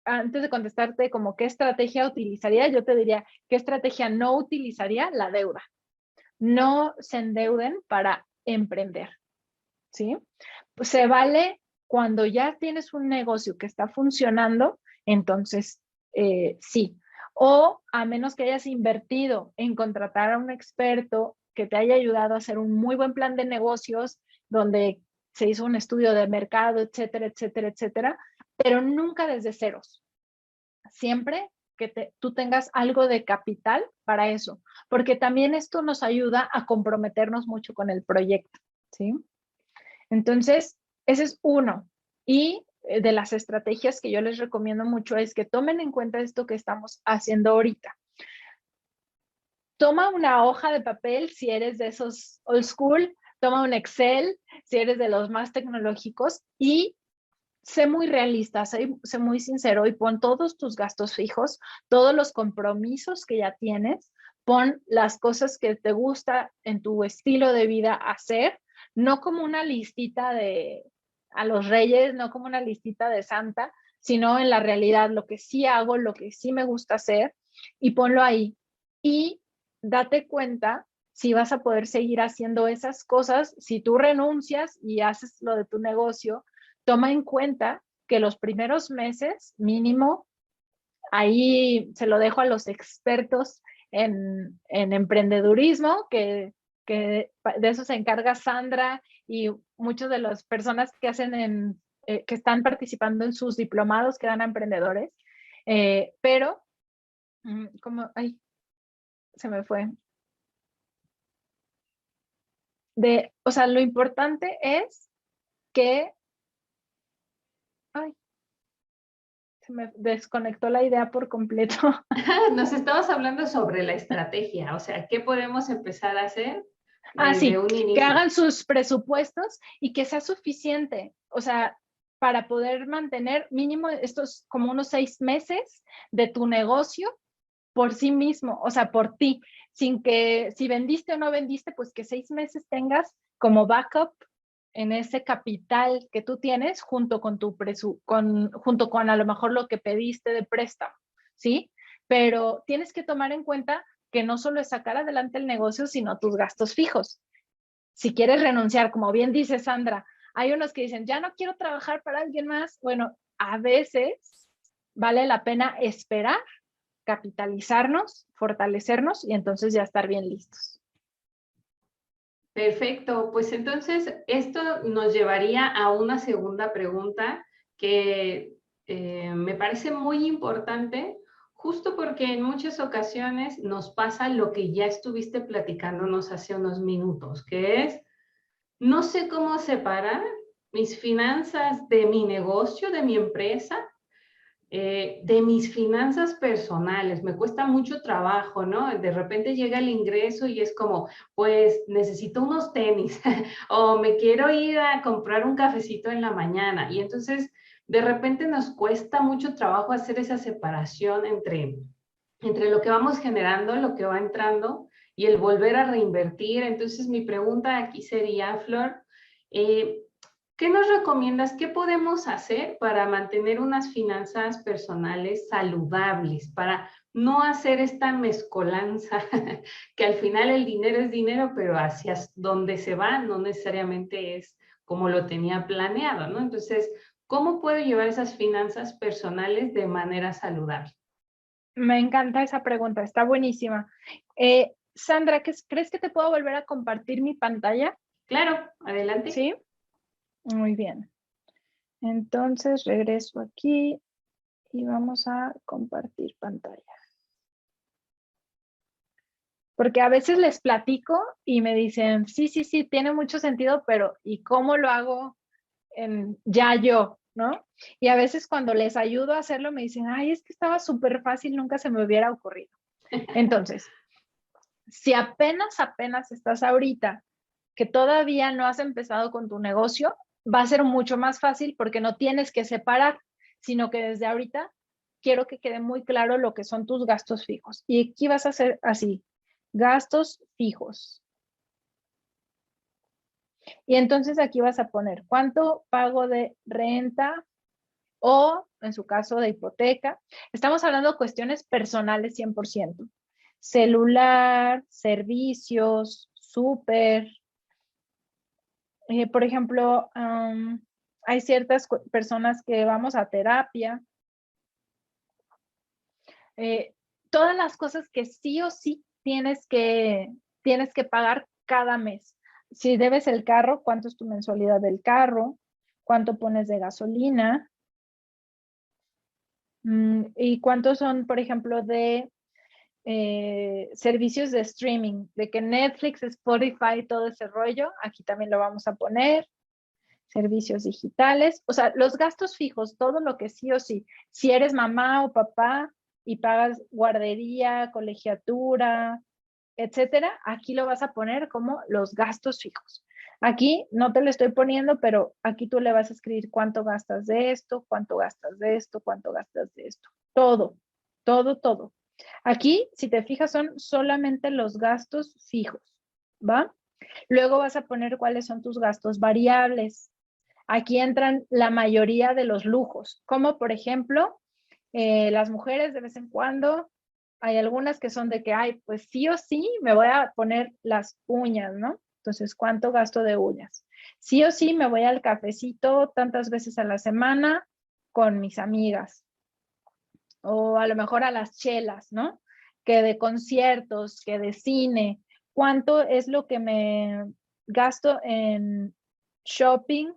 Antes de contestarte como qué estrategia utilizaría, yo te diría qué estrategia no utilizaría: la deuda. No se endeuden para emprender, ¿sí? Pues se vale cuando ya tienes un negocio que está funcionando, entonces sí. O a menos que hayas invertido en contratar a un experto que te haya ayudado a hacer un muy buen plan de negocios, donde se hizo un estudio de mercado, etcétera, etcétera, etcétera, pero nunca desde ceros. Siempre que tú tengas algo de capital para eso, porque también esto nos ayuda a comprometernos mucho con el proyecto, ¿sí? Entonces, ese es uno. Y de las estrategias que yo les recomiendo mucho es que tomen en cuenta esto que estamos haciendo ahorita. Toma una hoja de papel si eres de esos old school, toma un Excel si eres de los más tecnológicos y sé muy realista, sé muy sincero y pon todos tus gastos fijos, todos los compromisos que ya tienes, pon las cosas que te gusta en tu estilo de vida hacer, no como una listita a los reyes, no como una listita de Santa, sino en la realidad, lo que sí hago, lo que sí me gusta hacer, y ponlo ahí. Y date cuenta si vas a poder seguir haciendo esas cosas. Si tú renuncias y haces lo de tu negocio, toma en cuenta que los primeros meses mínimo, ahí se lo dejo a los expertos en emprendedurismo, que de eso se encarga Sandra y muchas de las personas que hacen que están participando en sus diplomados que dan a emprendedores, pero como, ay, se me fue. O sea, lo importante es que, ay, se me desconectó la idea por completo. Nos estamos hablando sobre la estrategia, o sea, ¿qué podemos empezar a hacer Sí, desde un inicio? que hagan sus presupuestos y que sea suficiente, o sea, para poder mantener mínimo estos como unos 6 meses de tu negocio por sí mismo, o sea, por ti, sin que si vendiste o no vendiste, pues que 6 meses tengas como backup en ese capital que tú tienes junto con junto con a lo mejor lo que pediste de préstamo, ¿sí? Pero tienes que tomar en cuenta que no solo es sacar adelante el negocio, sino tus gastos fijos. Si quieres renunciar, como bien dice Sandra, hay unos que dicen, ya no quiero trabajar para alguien más. Bueno, a veces vale la pena esperar, capitalizarnos, fortalecernos y entonces ya estar bien listos. Perfecto, pues entonces esto nos llevaría a una segunda pregunta que me parece muy importante, justo porque en muchas ocasiones nos pasa lo que ya estuviste platicándonos hace unos minutos, que es, no sé cómo separar mis finanzas de mi negocio, de mi empresa, de mis finanzas personales. Me cuesta mucho trabajo, ¿no? De repente llega el ingreso y es como, pues necesito unos tenis o me quiero ir a comprar un cafecito en la mañana. Y entonces de repente nos cuesta mucho trabajo hacer esa separación entre lo que vamos generando, lo que va entrando y el volver a reinvertir. Entonces, mi pregunta aquí sería, Flor, ¿qué nos recomiendas? ¿Qué podemos hacer para mantener unas finanzas personales saludables, para no hacer esta mezcolanza, que al final el dinero es dinero, pero hacia donde se va no necesariamente es como lo tenía planeado, ¿no? Entonces, ¿cómo puedo llevar esas finanzas personales de manera saludable? Me encanta esa pregunta, está buenísima. Sandra, ¿crees que te puedo volver a compartir mi pantalla? Claro, adelante. Sí, muy bien. Entonces regreso aquí y vamos a compartir pantalla. Porque a veces les platico y me dicen, sí, tiene mucho sentido, pero ¿y cómo lo hago ya yo? ¿No? Y a veces cuando les ayudo a hacerlo me dicen, ay, es que estaba súper fácil, nunca se me hubiera ocurrido. Entonces, si apenas estás ahorita, que todavía no has empezado con tu negocio, va a ser mucho más fácil porque no tienes que separar, sino que desde ahorita quiero que quede muy claro lo que son tus gastos fijos. Y aquí vas a hacer así, gastos fijos. Y entonces aquí vas a poner cuánto pago de renta o, en su caso, de hipoteca. Estamos hablando de cuestiones personales 100%. Celular, servicios, súper. Por ejemplo, hay ciertas personas que vamos a terapia. Todas las cosas que sí o sí tienes que pagar cada mes. Si debes el carro, ¿cuánto es tu mensualidad del carro? ¿Cuánto pones de gasolina? ¿Y cuántos son, por ejemplo, de servicios de streaming? De que Netflix, Spotify, todo ese rollo, aquí también lo vamos a poner. Servicios digitales, o sea, los gastos fijos, todo lo que sí o sí. Si eres mamá o papá y pagas guardería, colegiatura, etcétera, aquí lo vas a poner como los gastos fijos. Aquí no te lo estoy poniendo, pero aquí tú le vas a escribir cuánto gastas de esto, cuánto gastas de esto, cuánto gastas de esto. Todo, todo, todo. Aquí, si te fijas, son solamente los gastos fijos, ¿va? Luego vas a poner cuáles son tus gastos variables. Aquí entran la mayoría de los lujos, como por ejemplo, las mujeres de vez en cuando, hay algunas que son de que, ay, pues sí o sí me voy a poner las uñas, ¿no? Entonces, ¿cuánto gasto de uñas? Sí o sí me voy al cafecito tantas veces a la semana con mis amigas. O a lo mejor a las chelas, ¿no? Que de conciertos, que de cine. ¿Cuánto es lo que me gasto en shopping?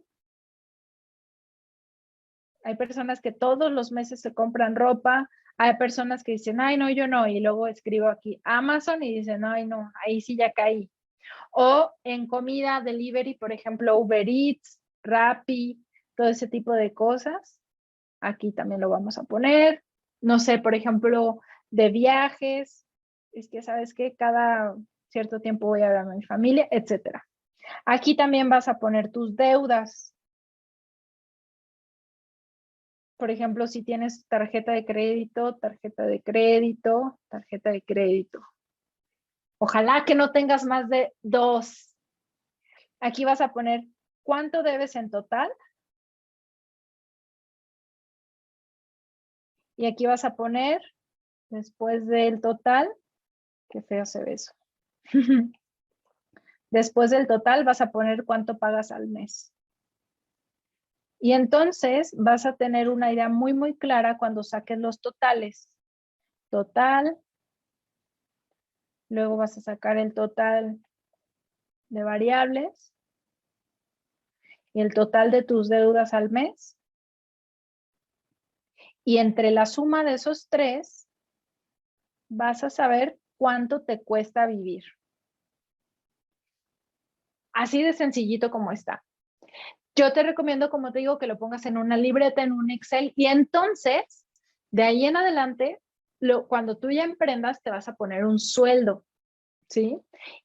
Hay personas que todos los meses se compran ropa. Hay personas que dicen, ay, no, yo no. Y luego escribo aquí Amazon y dicen, ay, no, ahí sí ya caí. O en comida, delivery, por ejemplo, Uber Eats, Rappi, todo ese tipo de cosas. Aquí también lo vamos a poner. No sé, por ejemplo, de viajes. Es que, ¿sabes qué? Cada cierto tiempo voy a ver a mi familia, etcétera. Aquí también vas a poner tus deudas. Por ejemplo, si tienes tarjeta de crédito, tarjeta de crédito, tarjeta de crédito. Ojalá que no tengas más de 2. Aquí vas a poner cuánto debes en total. Y aquí vas a poner, después del total, qué feo se ve eso. Después del total vas a poner cuánto pagas al mes. Y entonces vas a tener una idea muy, muy clara cuando saques los totales. Total. Luego vas a sacar el total de variables y el total de tus deudas al mes. Y entre la suma de esos 3, vas a saber cuánto te cuesta vivir. Así de sencillito como está. Yo te recomiendo, como te digo, que lo pongas en una libreta, en un Excel, y entonces, de ahí en adelante, cuando tú ya emprendas, te vas a poner un sueldo, ¿sí?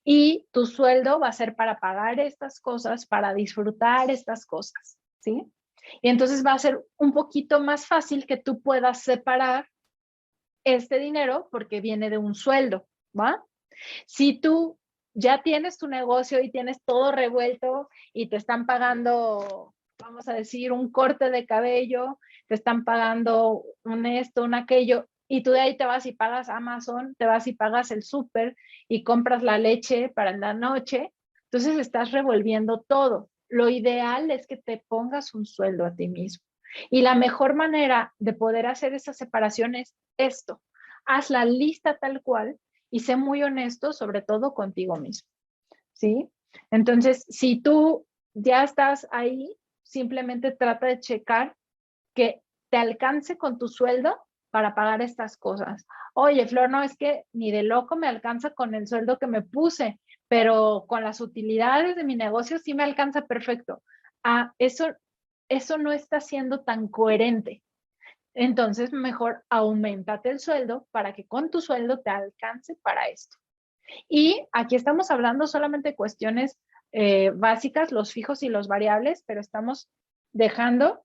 Y tu sueldo va a ser para pagar estas cosas, para disfrutar estas cosas, ¿sí? Y entonces va a ser un poquito más fácil que tú puedas separar este dinero porque viene de un sueldo, ¿va? Si tú ya tienes tu negocio y tienes todo revuelto y te están pagando, vamos a decir, un corte de cabello, te están pagando un esto, un aquello, y tú de ahí te vas y pagas Amazon, te vas y pagas el súper y compras la leche para la noche, entonces estás revolviendo todo. Lo ideal es que te pongas un sueldo a ti mismo. Y la mejor manera de poder hacer esa separación es esto. Haz la lista tal cual y sé muy honesto, sobre todo contigo mismo, ¿sí? Entonces, si tú ya estás ahí, simplemente trata de checar que te alcance con tu sueldo para pagar estas cosas. Oye, Flor, no, es que ni de loco me alcanza con el sueldo que me puse, pero con las utilidades de mi negocio sí me alcanza perfecto. Ah, eso no está siendo tan coherente. Entonces, mejor aumentate el sueldo para que con tu sueldo te alcance para esto. Y aquí estamos hablando solamente de cuestiones básicas, los fijos y los variables, pero estamos dejando,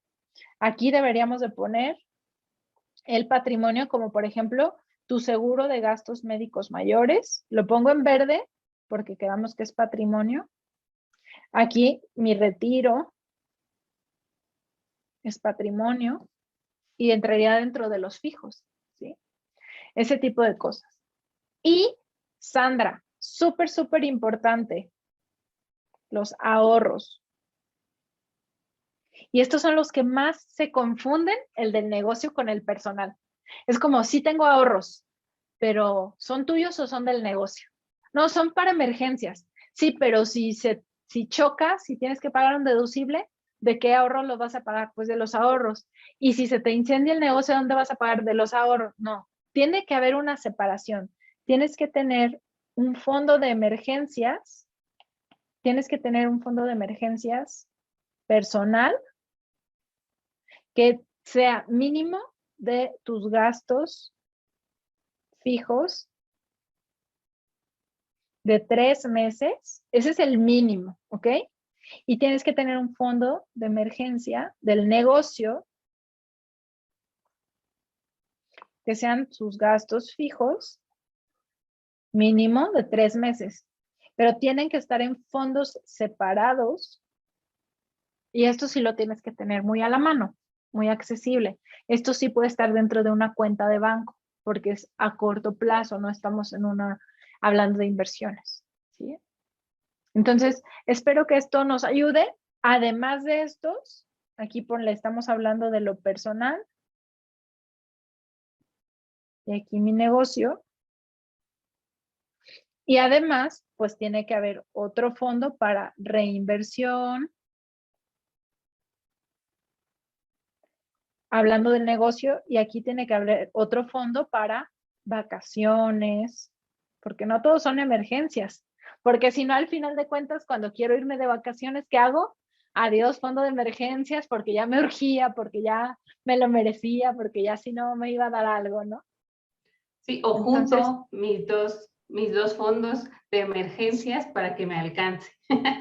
aquí deberíamos de poner el patrimonio como por ejemplo tu seguro de gastos médicos mayores. Lo pongo en verde porque quedamos que es patrimonio. Aquí mi retiro es patrimonio y entraría dentro de los fijos, ¿sí? Ese tipo de cosas. Y Sandra, súper, súper importante, los ahorros. Y estos son los que más se confunden, el del negocio con el personal. Es como, sí tengo ahorros, pero ¿son tuyos o son del negocio? No, son para emergencias. Sí, pero si chocas, si tienes que pagar un deducible, ¿de qué ahorro lo vas a pagar? Pues de los ahorros. Y si se te incendia el negocio, ¿dónde vas a pagar? De los ahorros. No, tiene que haber una separación. Tienes que tener un fondo de emergencias, tienes que tener un fondo de emergencias personal que sea mínimo de tus gastos fijos de 3 meses. Ese es el mínimo, ¿ok? Y tienes que tener un fondo de emergencia del negocio que sean sus gastos fijos mínimo de 3 meses. Pero tienen que estar en fondos separados y esto sí lo tienes que tener muy a la mano, muy accesible. Esto sí puede estar dentro de una cuenta de banco porque es a corto plazo, no estamos hablando de inversiones, ¿sí? Entonces, espero que esto nos ayude. Además de estos, aquí le estamos hablando de lo personal. Y aquí mi negocio. Y además, pues tiene que haber otro fondo para reinversión. Hablando del negocio, y aquí tiene que haber otro fondo para vacaciones, porque no todos son emergencias. Porque si no, al final de cuentas, cuando quiero irme de vacaciones, ¿qué hago? Adiós, fondo de emergencias, porque ya me urgía, porque ya me lo merecía, porque ya si no me iba a dar algo, ¿no? Sí, o Entonces, junto mis dos fondos de emergencias para que me alcance,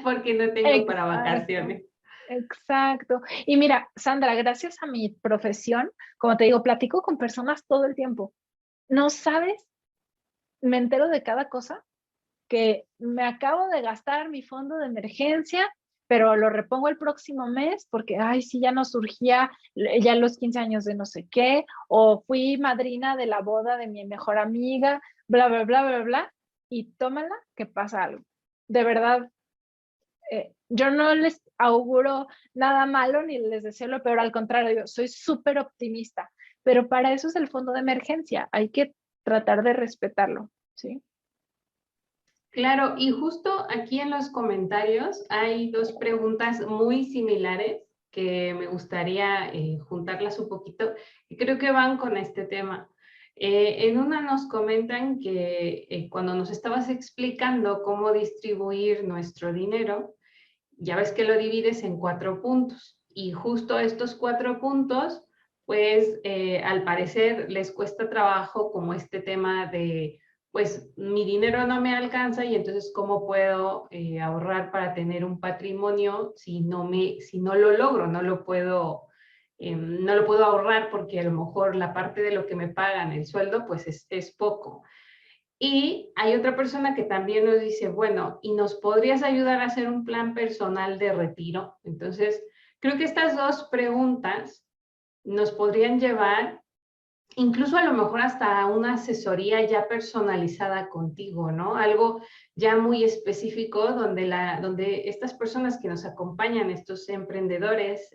porque no tengo para exacto. vacaciones. Exacto. Y mira, Sandra, gracias a mi profesión, como te digo, platico con personas todo el tiempo. No sabes, me entero de cada cosa que me acabo de gastar mi fondo de emergencia, pero lo repongo el próximo mes porque, ay, sí, ya nos surgía ya los 15 años de no sé qué, o fui madrina de la boda de mi mejor amiga, bla, bla, bla, bla, bla, y tómala que pasa algo. De verdad, yo no les auguro nada malo ni les deseo lo peor, al contrario, yo soy súper optimista, pero para eso es el fondo de emergencia, hay que tratar de respetarlo, ¿sí? Claro, y justo aquí en los comentarios hay dos preguntas muy similares que me gustaría juntarlas un poquito y creo que van con este tema. En una nos comentan que cuando nos estabas explicando cómo distribuir nuestro dinero, ya ves que lo divides en 4 puntos y justo estos 4 puntos, pues al parecer les cuesta trabajo como este tema de pues mi dinero no me alcanza y entonces ¿cómo puedo ahorrar para tener un patrimonio si no lo logro, no lo puedo ahorrar porque a lo mejor la parte de lo que me pagan, el sueldo, pues es poco. Y hay otra persona que también nos dice, bueno, ¿y nos podrías ayudar a hacer un plan personal de retiro? Entonces, creo que estas dos preguntas nos podrían llevar incluso a lo mejor hasta una asesoría ya personalizada contigo, ¿no? Algo ya muy específico donde estas personas que nos acompañan, estos emprendedores,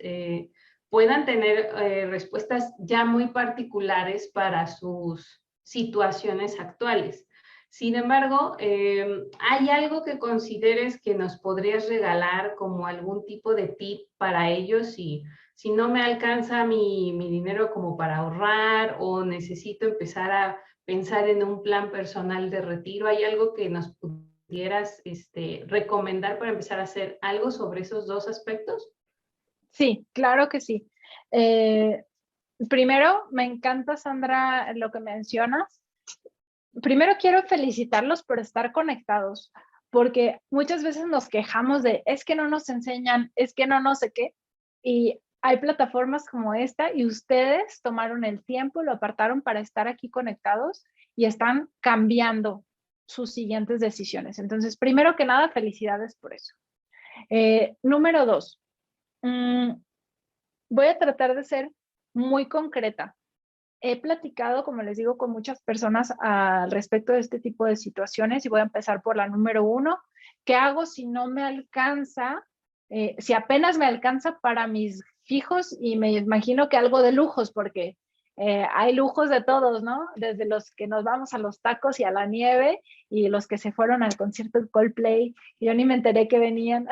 puedan tener respuestas ya muy particulares para sus situaciones actuales. Sin embargo, ¿hay algo que consideres que nos podrías regalar como algún tipo de tip para ellos si no me alcanza mi dinero como para ahorrar o necesito empezar a pensar en un plan personal de retiro? ¿Hay algo que nos pudieras recomendar para empezar a hacer algo sobre esos dos aspectos? Sí, claro que sí. Primero, me encanta, Sandra, lo que mencionas. Primero quiero felicitarlos por estar conectados, porque muchas veces nos quejamos de, es que no nos enseñan, es que no sé qué, y hay plataformas como esta y ustedes tomaron el tiempo, lo apartaron para estar aquí conectados y están cambiando sus siguientes decisiones. Entonces, primero que nada, felicidades por eso. Número 2, voy a tratar de ser muy concreta. He platicado, como les digo, con muchas personas al respecto de este tipo de situaciones y voy a empezar por la número 1. ¿Qué hago si no me alcanza? Si apenas me alcanza para mis fijos y me imagino que algo de lujos, porque hay lujos de todos, ¿no? Desde los que nos vamos a los tacos y a la nieve y los que se fueron al concierto de Coldplay, y yo ni me enteré que venían.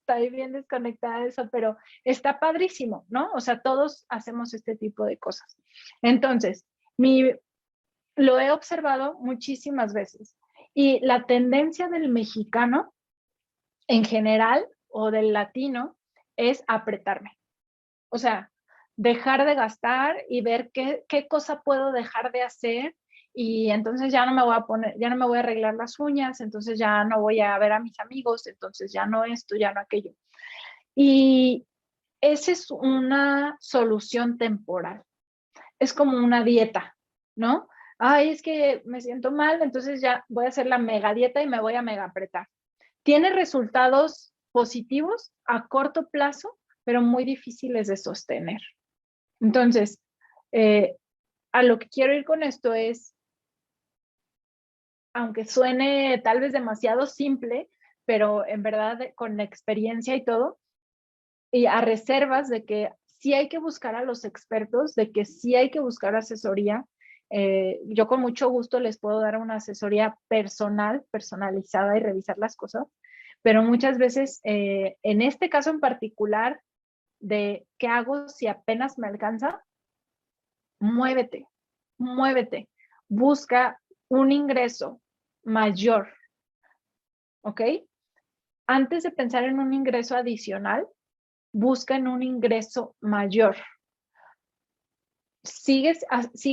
Estoy bien desconectada de eso, pero está padrísimo, ¿no? O sea, todos hacemos este tipo de cosas. Entonces, lo he observado muchísimas veces y la tendencia del mexicano en general o del latino es apretarme. O sea, dejar de gastar y ver qué cosa puedo dejar de hacer, y entonces ya no me voy a poner, ya no me voy a arreglar las uñas, entonces ya no voy a ver a mis amigos, entonces ya no esto, ya no aquello. Y esa es una solución temporal. Es como una dieta, ¿no? Ay, es que me siento mal, entonces ya voy a hacer la mega dieta y me voy a mega apretar. Tiene resultados positivos a corto plazo, pero muy difíciles de sostener. Entonces, a lo que quiero ir con esto es, aunque suene tal vez demasiado simple, pero en verdad con la experiencia y todo, y a reservas de que sí hay que buscar a los expertos, de que sí hay que buscar asesoría. Yo con mucho gusto les puedo dar una asesoría personal, personalizada y revisar las cosas, pero muchas veces, en este caso en particular, de qué hago si apenas me alcanza, muévete, muévete, busca un ingreso mayor, ¿ok? Antes de pensar en un ingreso adicional, busca en un ingreso mayor. Sigue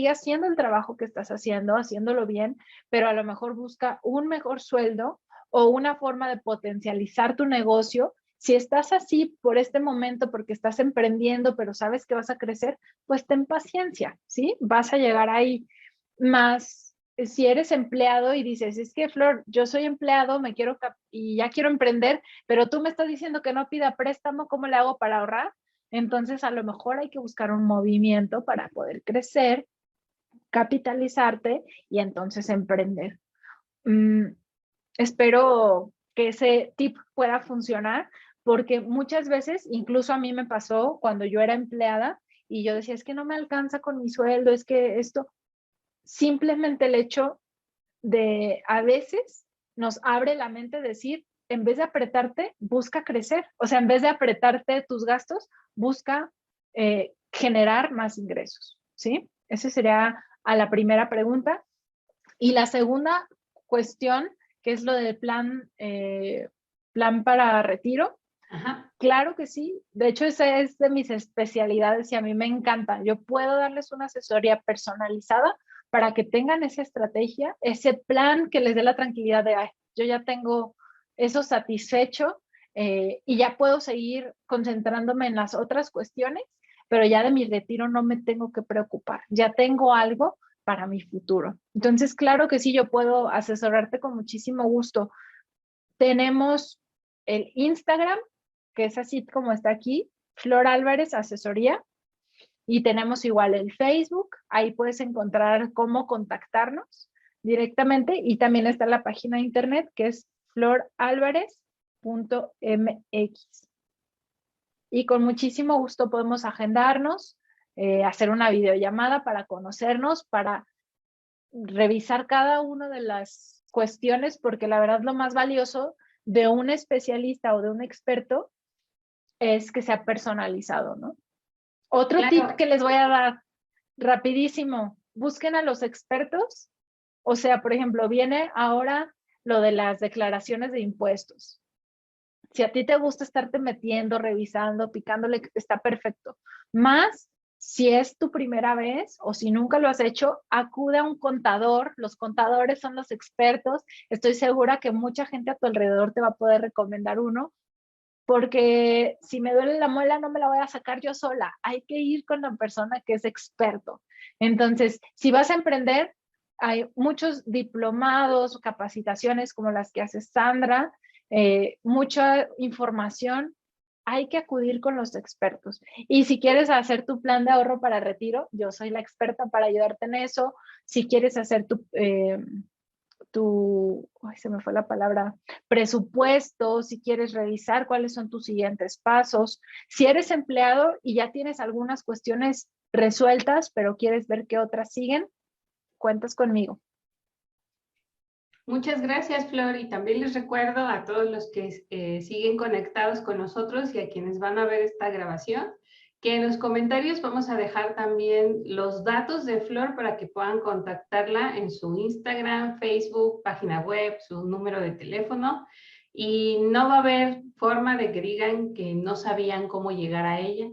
haciendo el trabajo que estás haciendo, haciéndolo bien, pero a lo mejor busca un mejor sueldo o una forma de potencializar tu negocio. Si estás así por este momento porque estás emprendiendo, pero sabes que vas a crecer, pues ten paciencia, ¿sí? Vas a llegar ahí. Más si eres empleado y dices, es que Flor, yo soy empleado, y ya quiero emprender, pero tú me estás diciendo que no pida préstamo, ¿cómo le hago para ahorrar? Entonces, a lo mejor hay que buscar un movimiento para poder crecer, capitalizarte y entonces emprender. Espero que ese tip pueda funcionar, porque muchas veces, incluso a mí me pasó cuando yo era empleada y yo decía, es que no me alcanza con mi sueldo, es que esto, simplemente el hecho de a veces nos abre la mente decir, en vez de apretarte, busca crecer. O sea, en vez de apretarte tus gastos, busca generar más ingresos, ¿sí? Esa sería a la primera pregunta. Y la segunda cuestión, que es lo del plan para retiro. Ajá. Claro que sí. De hecho, esa es de mis especialidades y a mí me encanta. Yo puedo darles una asesoría personalizada para que tengan esa estrategia, ese plan que les dé la tranquilidad de, ay, yo ya tengo eso satisfecho y ya puedo seguir concentrándome en las otras cuestiones, pero ya de mi retiro no me tengo que preocupar, ya tengo algo para mi futuro. Entonces, claro que sí, yo puedo asesorarte con muchísimo gusto. Tenemos el Instagram, que es así como está aquí, Flor Álvarez Asesoría, y tenemos igual el Facebook, ahí puedes encontrar cómo contactarnos directamente, y también está la página de internet que es floralvarez.mx. Y con muchísimo gusto podemos agendarnos, hacer una videollamada para conocernos, para revisar cada una de las cuestiones, porque la verdad lo más valioso de un especialista o de un experto es que sea personalizado, ¿no? Otro tip que les voy a dar rapidísimo, busquen a los expertos. O sea, por ejemplo, viene ahora lo de las declaraciones de impuestos. Si a ti te gusta estarte metiendo, revisando, picándole, está perfecto. Más si es tu primera vez o si nunca lo has hecho, acude a un contador. Los contadores son los expertos. Estoy segura que mucha gente a tu alrededor te va a poder recomendar uno, porque si me duele la muela no me la voy a sacar yo sola. Hay que ir con la persona que es experto. Entonces, si vas a emprender, hay muchos diplomados, capacitaciones como las que hace Sandra, mucha información. Hay que acudir con los expertos. Y si quieres hacer tu plan de ahorro para retiro, yo soy la experta para ayudarte en eso. Si quieres hacer ay, se me fue la palabra, presupuesto, si quieres revisar cuáles son tus siguientes pasos. Si eres empleado y ya tienes algunas cuestiones resueltas, pero quieres ver qué otras siguen, cuentas conmigo. Muchas gracias, Flor, y también les recuerdo a todos los que siguen conectados con nosotros y a quienes van a ver esta grabación, que en los comentarios vamos a dejar también los datos de Flor para que puedan contactarla en su Instagram, Facebook, página web, su número de teléfono, y no va a haber forma de que digan que no sabían cómo llegar a ella.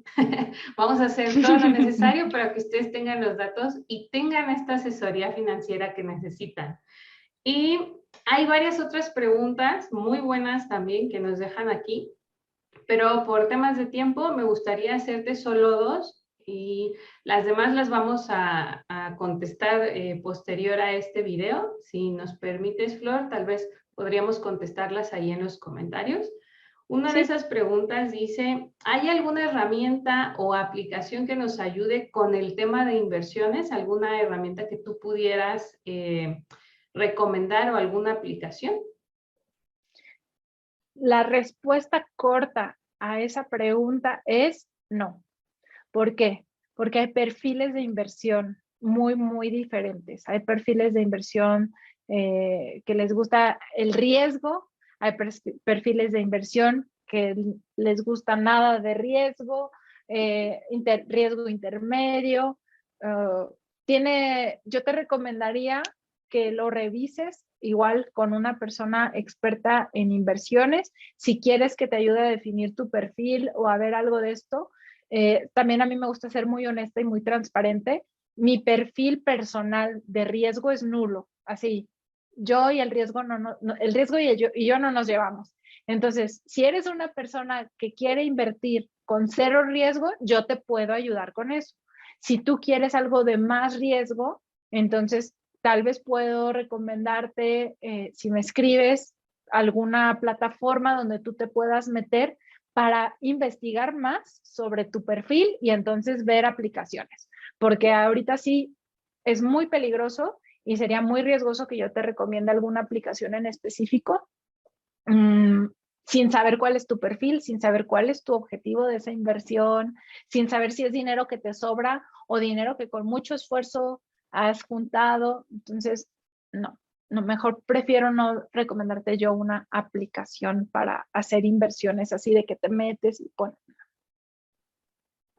Vamos a hacer todo lo necesario para que ustedes tengan los datos y tengan esta asesoría financiera que necesitan. Y hay varias otras preguntas muy buenas también que nos dejan aquí, pero por temas de tiempo me gustaría hacerte solo dos y las demás las vamos a contestar posterior a este video. Si nos permites, Flor, tal vez podríamos contestarlas ahí en los comentarios. Una de esas preguntas dice, ¿hay alguna herramienta o aplicación que nos ayude con el tema de inversiones? ¿Alguna herramienta que tú pudieras recomendar o alguna aplicación? La respuesta corta a esa pregunta es no. ¿Por qué? Porque hay perfiles de inversión muy, muy diferentes. Hay perfiles de inversión que les gusta el riesgo, hay perfiles de inversión que les gusta nada de riesgo, riesgo intermedio. Yo te recomendaría que lo revises igual con una persona experta en inversiones. Si quieres que te ayude a definir tu perfil o a ver algo de esto, también a mí me gusta ser muy honesta y muy transparente. Mi perfil personal de riesgo es nulo, así. Yo y el riesgo, el riesgo y yo no nos llevamos. Entonces, si eres una persona que quiere invertir con cero riesgo, yo te puedo ayudar con eso. Si tú quieres algo de más riesgo, entonces tal vez puedo recomendarte, si me escribes, alguna plataforma donde tú te puedas meter para investigar más sobre tu perfil y entonces ver aplicaciones. Porque ahorita sí es muy peligroso y sería muy riesgoso que yo te recomiende alguna aplicación en específico sin saber cuál es tu perfil, sin saber cuál es tu objetivo de esa inversión, sin saber si es dinero que te sobra o dinero que con mucho esfuerzo has juntado. Entonces, no, mejor prefiero no recomendarte yo una aplicación para hacer inversiones así de que te metes y pones.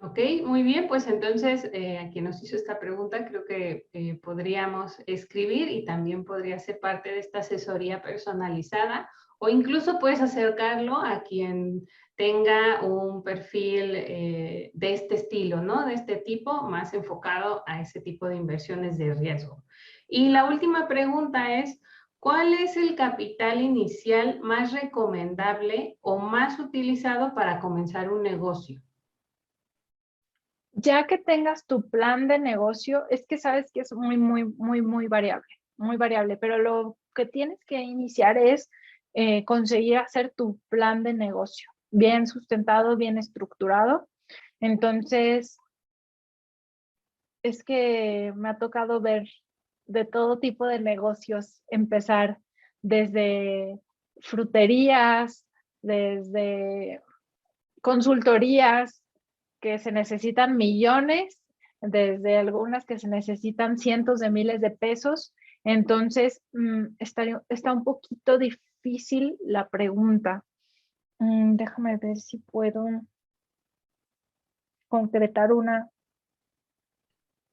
Ok, muy bien, pues entonces a quien nos hizo esta pregunta creo que podríamos escribir y también podría ser parte de esta asesoría personalizada o incluso puedes acercarlo a quien tenga un perfil de este estilo, ¿no? De este tipo, más enfocado a ese tipo de inversiones de riesgo. Y la última pregunta es, ¿cuál es el capital inicial más recomendable o más utilizado para comenzar un negocio? Ya que tengas tu plan de negocio, es que sabes que es muy variable, pero lo que tienes que iniciar es conseguir hacer tu plan de negocio, bien sustentado, bien estructurado. Entonces, es que me ha tocado ver de todo tipo de negocios empezar, desde fruterías, desde consultorías que se necesitan millones, desde algunas que se necesitan cientos de miles de pesos. Entonces, está un poquito difícil la pregunta. Déjame ver si puedo concretar una.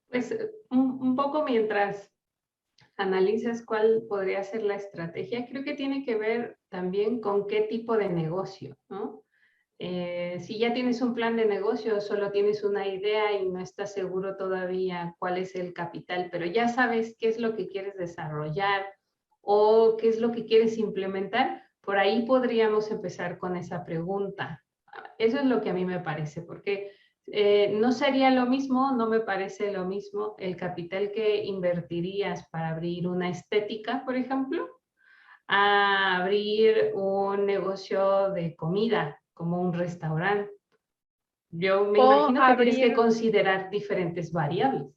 Pues un poco mientras analizas cuál podría ser la estrategia, creo que tiene que ver también con qué tipo de negocio, ¿no? Si ya tienes un plan de negocio, solo tienes una idea y no estás seguro todavía cuál es el capital, pero ya sabes qué es lo que quieres desarrollar o qué es lo que quieres implementar, por ahí podríamos empezar con esa pregunta. Eso es lo que a mí me parece, porque no sería lo mismo, no me parece lo mismo el capital que invertirías para abrir una estética, por ejemplo, a abrir un negocio de comida, como un restaurante. Yo me O imagino que tienes que abrir, considerar diferentes variables.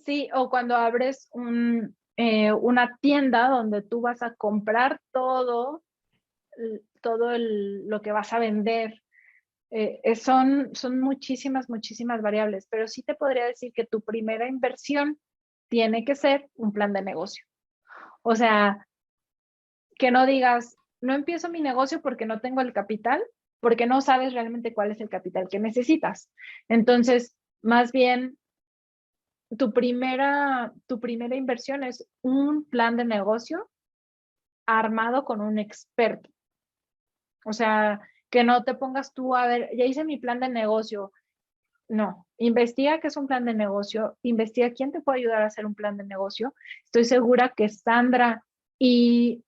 sí, o cuando abres una tienda donde tú vas a comprar lo que vas a vender. Son muchísimas variables, pero sí te podría decir que tu primera inversión tiene que ser un plan de negocio. O sea, que no digas, no empiezo mi negocio porque no tengo el capital, porque no sabes realmente cuál es el capital que necesitas. Entonces, más bien, tu primera inversión es un plan de negocio armado con un experto. O sea, que no te pongas tú a ver, ya hice mi plan de negocio. No, investiga qué es un plan de negocio, investiga quién te puede ayudar a hacer un plan de negocio. Estoy segura que Sandra y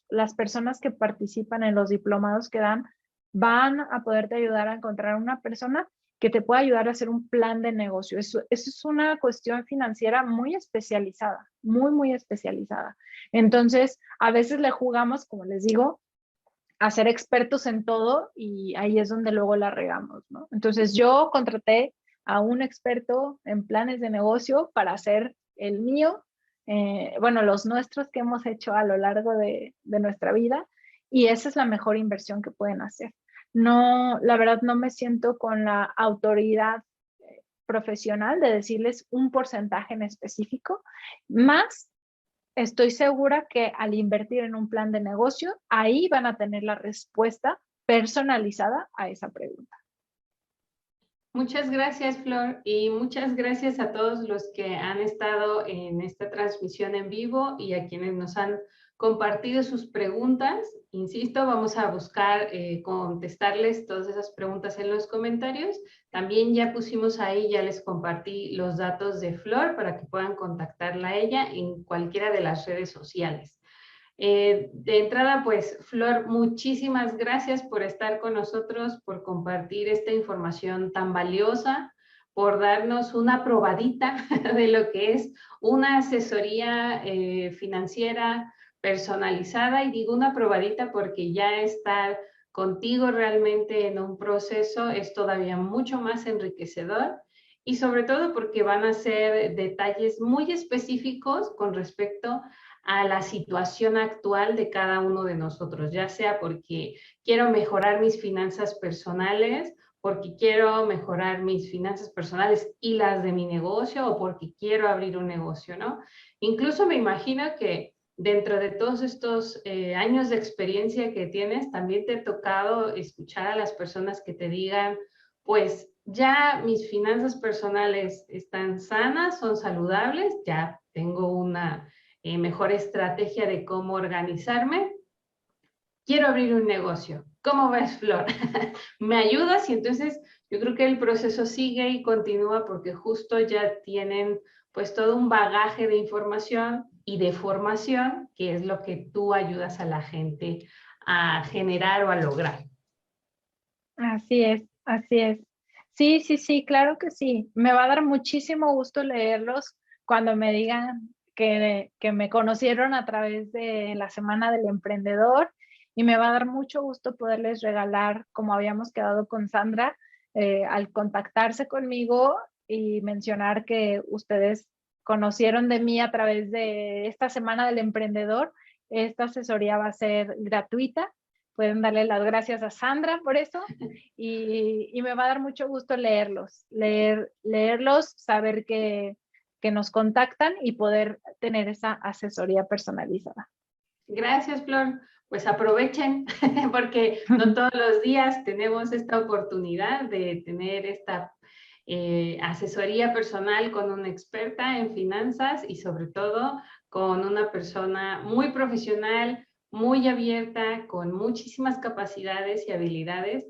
las personas que participan en los diplomados que dan van a poderte ayudar a encontrar una persona que te pueda ayudar a hacer un plan de negocio. Eso es una cuestión financiera muy especializada, muy especializada. Entonces, a veces le jugamos, como les digo, a ser expertos en todo y ahí es donde luego la regamos, ¿no? Entonces yo contraté a un experto en planes de negocio para hacer el mío, bueno, los nuestros que hemos hecho a lo largo de nuestra vida, y esa es la mejor inversión que pueden hacer. No, la verdad no me siento con la autoridad profesional de decirles un porcentaje en específico, más estoy segura que al invertir en un plan de negocio, ahí van a tener la respuesta personalizada a esa pregunta. Muchas gracias, Flor, y muchas gracias a todos los que han estado en esta transmisión en vivo y a quienes nos han compartido sus preguntas. Insisto, vamos a buscar contestarles todas esas preguntas en los comentarios. También ya pusimos ahí, ya les compartí los datos de Flor para que puedan contactarla a ella en cualquiera de las redes sociales. De entrada, pues, Flor, muchísimas gracias por estar con nosotros, por compartir esta información tan valiosa, por darnos una probadita de lo que es una asesoría financiera personalizada. Y digo una probadita porque ya estar contigo realmente en un proceso es todavía mucho más enriquecedor. Y sobre todo porque van a ser detalles muy específicos con respecto a la situación actual de cada uno de nosotros, ya sea porque quiero mejorar mis finanzas personales, porque quiero mejorar mis finanzas personales y las de mi negocio, o porque quiero abrir un negocio, ¿no? Incluso me imagino que dentro de todos estos años de experiencia que tienes, también te ha tocado escuchar a las personas que te digan, pues ya mis finanzas personales están sanas, son saludables, ya tengo una mejor estrategia de cómo organizarme. Quiero abrir un negocio. ¿Cómo ves, Flor? ¿Me ayudas? Y entonces yo creo que el proceso sigue y continúa porque justo ya tienen pues todo un bagaje de información y de formación, que es lo que tú ayudas a la gente a generar o a lograr. Así es, así es. Sí, sí, sí, claro que sí. Me va a dar muchísimo gusto leerlos cuando me digan que me conocieron a través de la Semana del Emprendedor, y me va a dar mucho gusto poderles regalar, como habíamos quedado con Sandra, al contactarse conmigo y mencionar que ustedes conocieron de mí a través de esta Semana del Emprendedor. Esta asesoría va a ser gratuita. Pueden darle las gracias a Sandra por eso, y me va a dar mucho gusto leerlos, saber que nos contactan y poder tener esa asesoría personalizada. Gracias, Flor. Pues aprovechen, porque no todos los días tenemos esta oportunidad de tener esta asesoría personal con una experta en finanzas y sobre todo con una persona muy profesional, muy abierta, con muchísimas capacidades y habilidades,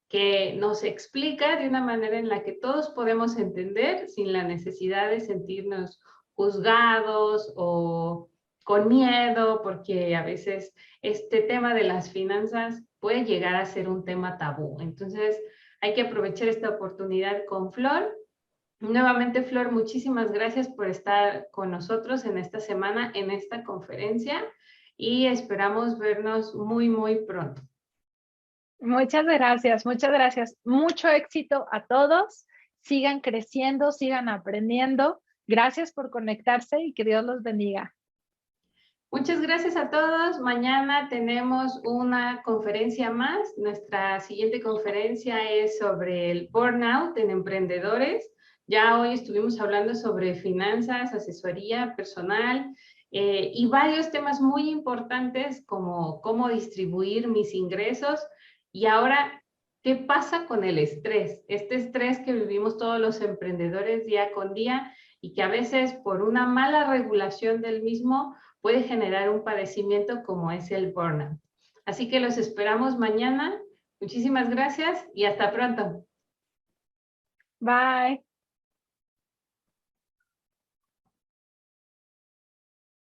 que nos explica de una manera en la que todos podemos entender sin la necesidad de sentirnos juzgados o con miedo, porque a veces este tema de las finanzas puede llegar a ser un tema tabú. Entonces, hay que aprovechar esta oportunidad con Flor. Nuevamente, Flor, muchísimas gracias por estar con nosotros en esta semana, en esta conferencia, y esperamos vernos muy, muy pronto. Muchas gracias, muchas gracias. Mucho éxito a todos. Sigan creciendo, sigan aprendiendo. Gracias por conectarse y que Dios los bendiga. Muchas gracias a todos. Mañana tenemos una conferencia más. Nuestra siguiente conferencia es sobre el burnout en emprendedores. Ya hoy estuvimos hablando sobre finanzas, asesoría personal y varios temas muy importantes como cómo distribuir mis ingresos. Y ahora, ¿qué pasa con el estrés? Este estrés que vivimos todos los emprendedores día con día y que a veces por una mala regulación del mismo puede generar un padecimiento como es el burnout. Así que los esperamos mañana. Muchísimas gracias y hasta pronto. Bye.